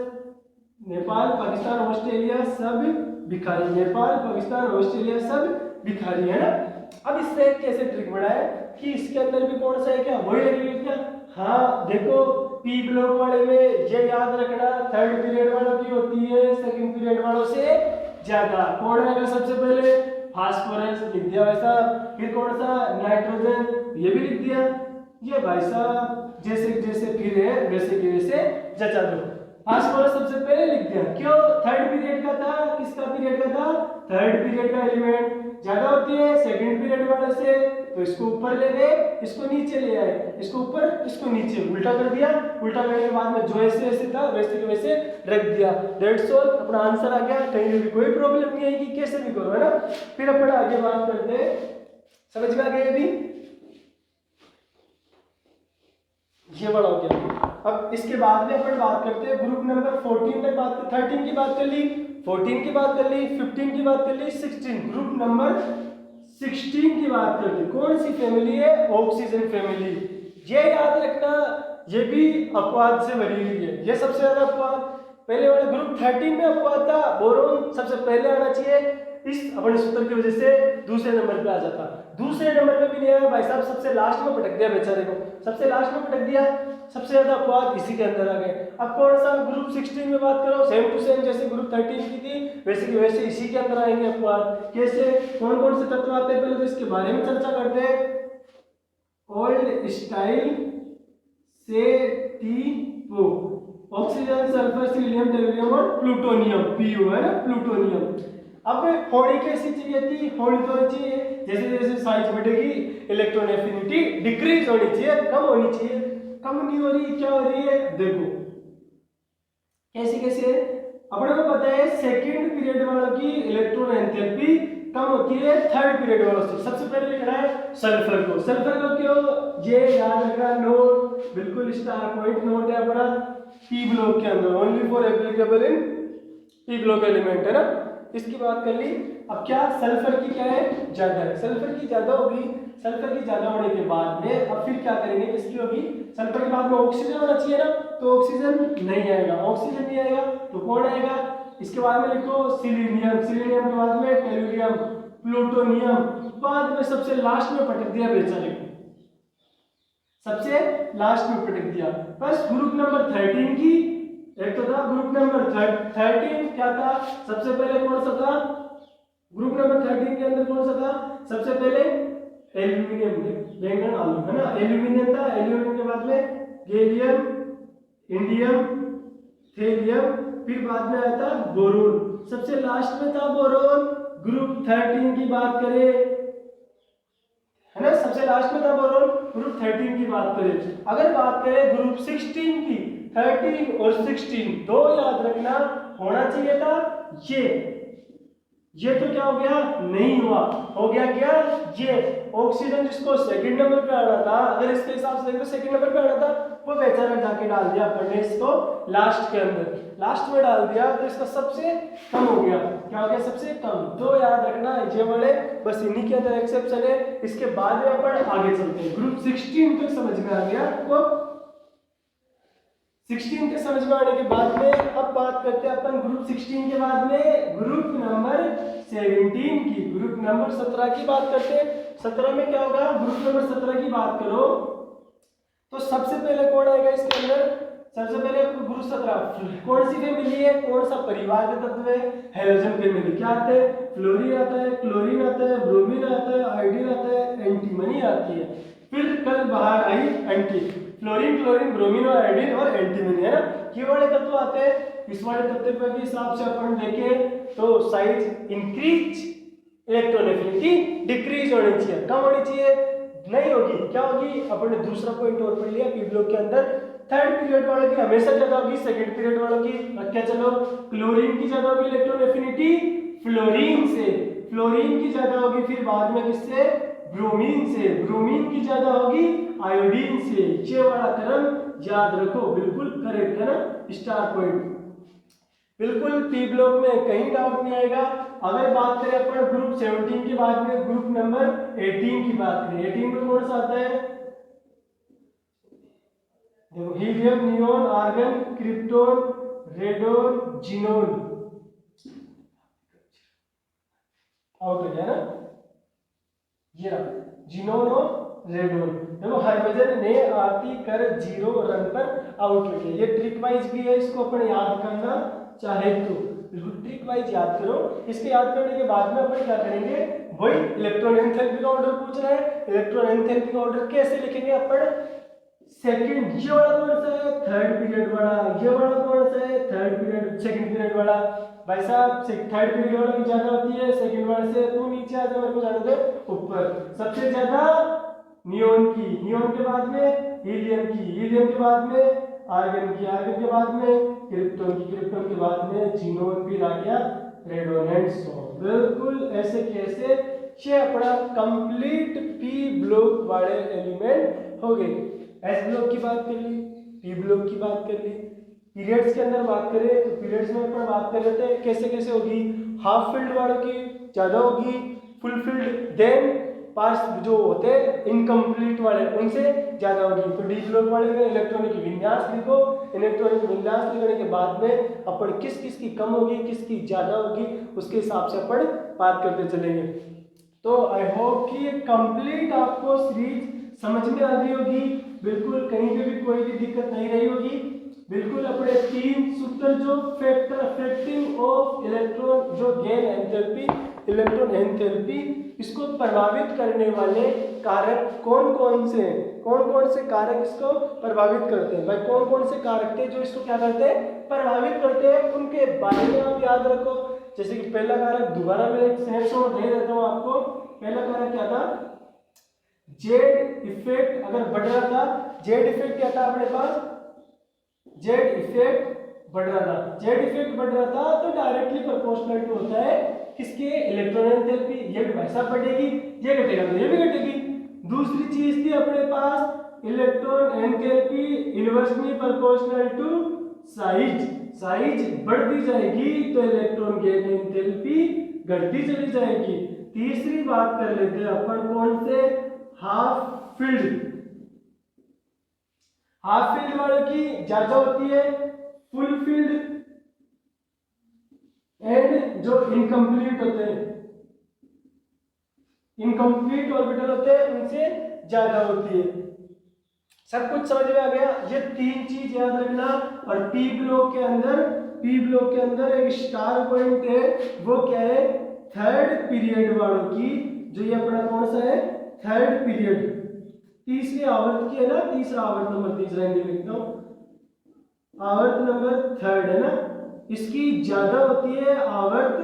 Nepal, Pakistan, Australia सब भिखारी। नेपाल, पाकिस्तान, ऑस्ट्रेलिया सब भिखारी, है ना। अब इससे कैसे ट्रिक बनाए कि इसके अंदर भी कौन सा है? क्या वही एलिमेंट? क्या हाँ देखो, पी ब्लॉक वाले में ये याद रखना थर्ड पीरियड वालों की होती है सेकंड पीरियड वालों से ज्यादा। कौन आएगा सबसे पहले? फास्फोरस, लिख दिया वैसा। फिर कौन सा? नाइट्रोजन, ये भी लिख दिया। ये भाई साहब जैसे जैसे फिर है वैसे के वैसे जचा दो। फास्फोरस सबसे पहले लिख दिया, क्यों? थर्ड पीरियड का था। किसका पीरियड का था? थर्ड पीरियड का एलिमेंट ज्यादा होती है सेकंड पीरियड वाले से, तो इसको ऊपर ले गए, इसको नीचे ले आए, इसको ऊपर इसको नीचे, उल्टा कर दिया। उल्टा करने के बाद में जो ऐसे ऐसे था वैसे के वैसे रख दिया। दैट्स ऑल, अपना आंसर आ गया। कहीं भी कोई प्रॉब्लम नहीं आएगी, कैसे भी करो, है ना। फिर अपन आगे बात करते हैं। समझ में आ गया? अभी ये बड़ा हो गया। अब इसके बाद में अपन बात करते हैं ग्रुप नंबर 14 में बात 13 की बात कर ली, 14 की बात कर ली, 15 की बात कर ली, 16 ग्रुप नंबर 16 की बात कर ली। कौन सी फैमिली है? Oxygen family. ये याद रखना, ये भी अपवाद से भरी हुई है। ये सबसे ज्यादा अपवाद, पहले वाले ग्रुप 13 में अपवाद था, बोरोन सबसे पहले आना चाहिए, इस अपने सूत्र की वजह से दूसरे नंबर पे आ जाता। दूसरे नंबर पे भी नहीं आया भाई साहब, सबसे लास्ट में पटक दिया बेचारे को, सबसे लास्ट में पटक दिया, सबसे ज्यादा अपवाद इसी के अंदर आ गए। अब कौन सा ग्रुप 16 में बात करो, सेम टू सेम जैसे ग्रुप 13 की थी वैसे की वैसे इसी के अंदर आएंगे अपवाद। कैसे, कौन कौन से तत्व आते हैं पहले तो इसके बारे में चर्चा करते हैं। ओल्ड स्टाइल से T oxygen, sulphur, cilium, tellurium और प्लूटोनियम, पीयू है ना, प्लूटोनियम। अब होनी कैसी चाहिए थी, होनी तो चाहिए जैसे जैसे साइज बढ़ेगी इलेक्ट्रॉन एफिनिटी डिक्रीज होनी चाहिए, कम होनी चाहिए, कम नहीं हो रही, क्या हो रही है देखो कैसे कैसे। अपने को पता है सेकंड पीरियड वालों की इलेक्ट्रॉन एंथैल्पी कम होती है थर्ड पीरियड वालों से। सबसे पहले लिखना है सल्फर को, सल्फर को क्यों, ये याद रखना, नोट बिल्कुल स्टार पॉइंट नोट है अपना, पी ब्लॉक के अंदर only for applicable in P block element है ना। इसकी बात कर ली। अब क्या सल्फर की क्या है, ज्यादा है, सल्फर की ज्यादा होगी, सल्फर की ज्यादा होने के बाद में अब फिर क्या करेंगे, किसकी होगी, सल्फर के बाद में ऑक्सीजन होना चाहिए ना, तो ऑक्सीजन नहीं आएगा, ऑक्सीजन नहीं आएगा तो कौन आएगा, इसके बाद में लिखो सिलीनियम, सिलीनियम के बाद में टेलुरियम, प्लूटोनियम, बाद में सबसे लास्ट में पटक दिया बेचारे को, सबसे लास्ट में पटक दिया। बस ग्रुप नंबर 13 की एक तो था ग्रुप नंबर 13 क्या था, सबसे पहले कौन सा था, ग्रुप नंबर 13 के अंदर कौन सा था, सबसे पहले एल्यूमिनियम, बैंगन आलू है ना, एल्यूमिनियम था, एल्यूमिनियम के बाद में गैलियम, इंडियम, थेलियम, फिर बाद में आया था बोरोन, सबसे लास्ट में था बोरोन। ग्रुप 13 की बात करें है ना, सबसे लास्ट में था बोरोन, ग्रुप 13 की बात करें। अगर बात करें ग्रुप 16 की, 13 और 16 दो याद रखना, होना चाहिए था ये तो क्या हो गया, नहीं हुआ, हो गया क्या, ये ऑक्सीजन जिसको सेकंड नंबर पे आना था, अगर इसके हिसाब से देखें तो सेकंड नंबर पे आना था, वो बेचारा जाके डाल दिया अपने इसको लास्ट के अंदर, लास्ट में डाल दिया तो इसका सबसे कम हो गया, क्या हो गया, सबसे कम। तो याद रखना ये वाले बस इन्हीं के अंदर एक्सेप्शन है, इसके बाद में अपन आगे चलते हैं। ग्रुप 16 तक समझ में आ गया आपको, 16 के समझ में आने के बाद में अब बात करते हैं अपन ग्रुप 16 के बाद में ग्रुप नंबर 17 की, ग्रुप नंबर 17 की बात करते हैं। 17 में क्या होगा, ग्रुप नंबर 17 की बात करो तो सबसे पहले कौन आएगा इसके अंदर, सबसे पहले ग्रुप 17 कौन सी फैमिली है, कौन सा परिवार का तत्व है, हैलोजन फैमिली। क्या आता है, फ्लोरीन आता है, क्लोरीन आता है, ब्रोमीन आता है, आयोडीन आता है, एंटीमनी आती है। फिर कल बाहर आई एंटी, फ्लोरीन, क्लोरीन, ब्रोमीन और आयोडीन और एंटीमनी है ना, ये वाले तत्व आते हैं। इस वाले तत्व के हिसाब से अपन देखें तो size increase, electron affinity decrease होनी चाहिए, कम होनी चाहिए, नहीं होगी, क्या होगी, अपन ने दूसरा पॉइंट और पढ़ लिया पी ब्लॉक के अंदर, थर्ड पीरियड वालों की हमेशा ज्यादा होगी, सेकंड पीरियड वालों की क्या, चलो क्लोरीन की ज्यादा होगी इलेक्ट्रॉन एफिनिटी फ्लोरीन से, फ्लोरीन की ज्यादा होगी फिर बाद में किससे, ब्रोमीन से, ब्रोमीन की ज्यादा होगी आयोडीन से। ये वाला क्रम याद रखो, बिल्कुल करेक्ट है ना, स्टार पॉइंट, बिल्कुल पी ब्लॉक में कहीं डाउट नहीं आएगा। अगर बात करें अपन ग्रुप 17 के बाद में ग्रुप नंबर 18 की बात करें, 18 में कौन सा आता है, देखो helium, neon, argon, krypton, radon, xenon, out हो गया ना, ये रहा जीनोन और रेडोन। देखो हाइड्रोजन ने आरती कर 0 रन पर आउट हो गया, ये ट्रिक वाइज भी है, इसको अपन याद करना चाहे तो बिल्कुल ट्रिक वाइज याद करो। इसके याद करने के बाद में अपन क्या करेंगे, वही इलेक्ट्रॉन एंथैल्पी का ऑर्डर पूछ रहा है, इलेक्ट्रॉन एंथैल्पी का ऑर्डर कैसे लिखेंगे अपन, सेकंड, ये वाला कौन सा है, थर्ड पीरियड वाला, ये वाला कौन सा है, थर्ड पीरियड, सेकंड पीरियड वाला। भाई साहब थर्ड पीरियड वाला की ज्यादा होती है सेकंड वाले से, तू नीचे आ जा, मेरे को जाने दे ऊपर। सबसे ज्यादा नियोन की, नियोन के बाद में हीलियम की, हीलियम के बाद में आर्गन की, आर्गन के बाद में क्रिप्टोन की, क्रिप्टोन के बाद में जीनोन, फिर आ गया रेडोन एंड सो। बिल्कुल ऐसे कैसे ये अपना कंप्लीट पी ब्लॉक वाले एलिमेंट हो गए। एस ब्लॉक की बात कर ली, पी ब्लॉक की बात कर ली। पीरियड्स के अंदर बात करें तो पीरियड्स में अपन बात कर लेते हैं कैसे कैसे होगी, हाफ फील्ड वालों की ज्यादा होगी, फुल फील्ड, देन पार्ट्स जो होते हैं इनकम्प्लीट वाले उनसे ज्यादा होगी। तो डी ब्लॉक वाले में इलेक्ट्रॉनिक विन्यास लिखो, इलेक्ट्रॉनिक विन्यास लिखने के बाद में अपन किस किस की कम होगी किस की ज्यादा होगी उसके हिसाब से अपन बात करते चलेंगे। तो आई होप कि ये कंप्लीट आपको सीरीज समझ में आ गई होगी, बिल्कुल कहीं पे भी कोई भी दिक्कत नहीं रही होगी। बिल्कुल अपने 3 सूत्र जो फैक्टर अफेक्टिंग ऑफ इलेक्ट्रॉन जो गेन एंथैल्पी इलेक्ट्रॉन एंथैल्पी इसको प्रभावित करने वाले कारक कौन कौन से कारक इसको प्रभावित करते हैं। भाई कौन कौन से कारक थे जो इसको क्या करते हैं प्रभावित करते हैं, उनके बारे में आप याद रखो। जैसे कि पहला कारक दोबारा मैं एक स्नैपशॉट दे देता हूं आपको। पहला कारक क्या था, जेड इफेक्ट अगर बढ़ रहा था, जेड इफेक्ट क्या था अपने पास, जेड इफेक्ट बढ़ रहा था, जेड इफेक्ट बढ़ रहा था तो डायरेक्टली प्रोपोर्शनल टू होता है किसके इलेक्ट्रॉन एंथैल्पी। ये भी वैसा बढ़ेगी, ये घटेगा तो ये भी घटेगी। दूसरी चीज थी अपने पास electron enthalpy inversely proportional to size, size बढ़ती जाएगी तो इलेक्ट्रॉन गेन एंथैल्पी घटती चली जाएगी। तीसरी बात कर लेते हैं अपन कौन से, हाफ फील्ड, हाफ फील्ड वालों की ज्यादा होती है, फुल फील्ड एंड जो इनकम्प्लीट होते हैं, इनकम्प्लीट ऑर्बिटल होते हैं उनसे ज्यादा होती है। सब कुछ समझ में आ गया। ये 3 चीज याद रखना। और पी ब्लॉक के अंदर एक स्टार पॉइंट है, वो क्या है, थर्ड पीरियड वालों की, जो ये अपना कौन सा है, थर्ड पीरियड, तीसरी आवर्त की है ना, तीसरा आवर्त नंबर तीसरा हिंदी में लिखता हूं, आवर्त नंबर थर्ड है ना, इसकी ज्यादा होती है आवर्त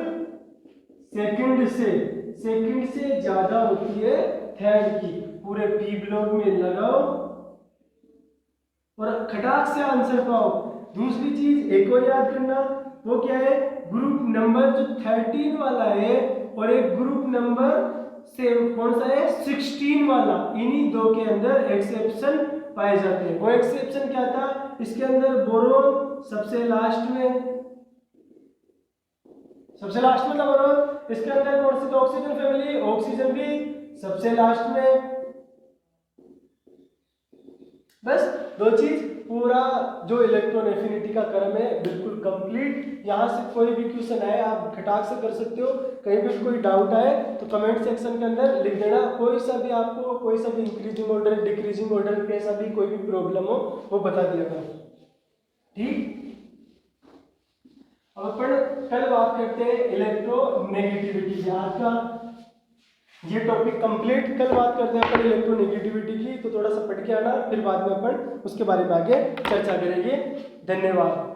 सेकंड से ज्यादा होती है थर्ड की। पूरे पी ब्लॉक में लगाओ और खटाक से आंसर पाओ। दूसरी चीज एक और याद करना, वो क्या है, ग्रुप नंबर जो 13 वाला है और एक ग्रुप नंबर से कौन सा है 16 वाला, इन्हीं दो के अंदर एक्सेप्शन पाए जाते हैं। वो एक्सेप्शन क्या था, इसके अंदर बोरोन सबसे लास्ट में था बोरोन। इसके अंदर कौन सी, तो ऑक्सीजन फैमिली, ऑक्सीजन भी सबसे लास्ट में। बस 2 चीज, पूरा जो इलेक्ट्रॉन एफिनिटी का क्रम है बिल्कुल कंप्लीट। यहाँ से कोई भी क्वेश्चन आए आप खटाक से कर सकते हो। कहीं भी कोई डाउट आए तो कमेंट सेक्शन के अंदर लिख देना। कोई सा भी आपको कोई सा भी इंक्रीजिंग ऑर्डर डिक्रीजिंग ऑर्डर कैसा भी कोई भी प्रॉब्लम हो वो बता दिया करो, ठीक। अब अपन कल बात करते हैं इलेक्ट्रोनेगेटिविटी की। आज का ये टॉपिक कंप्लीट, कल बात करते हैं अपन इलेक्ट्रोनेगेटिविटी की। तो थोड़ा सा पढ़ के आना, फिर बाद में अपन उसके बारे में आगे चर्चा करेंगे। धन्यवाद।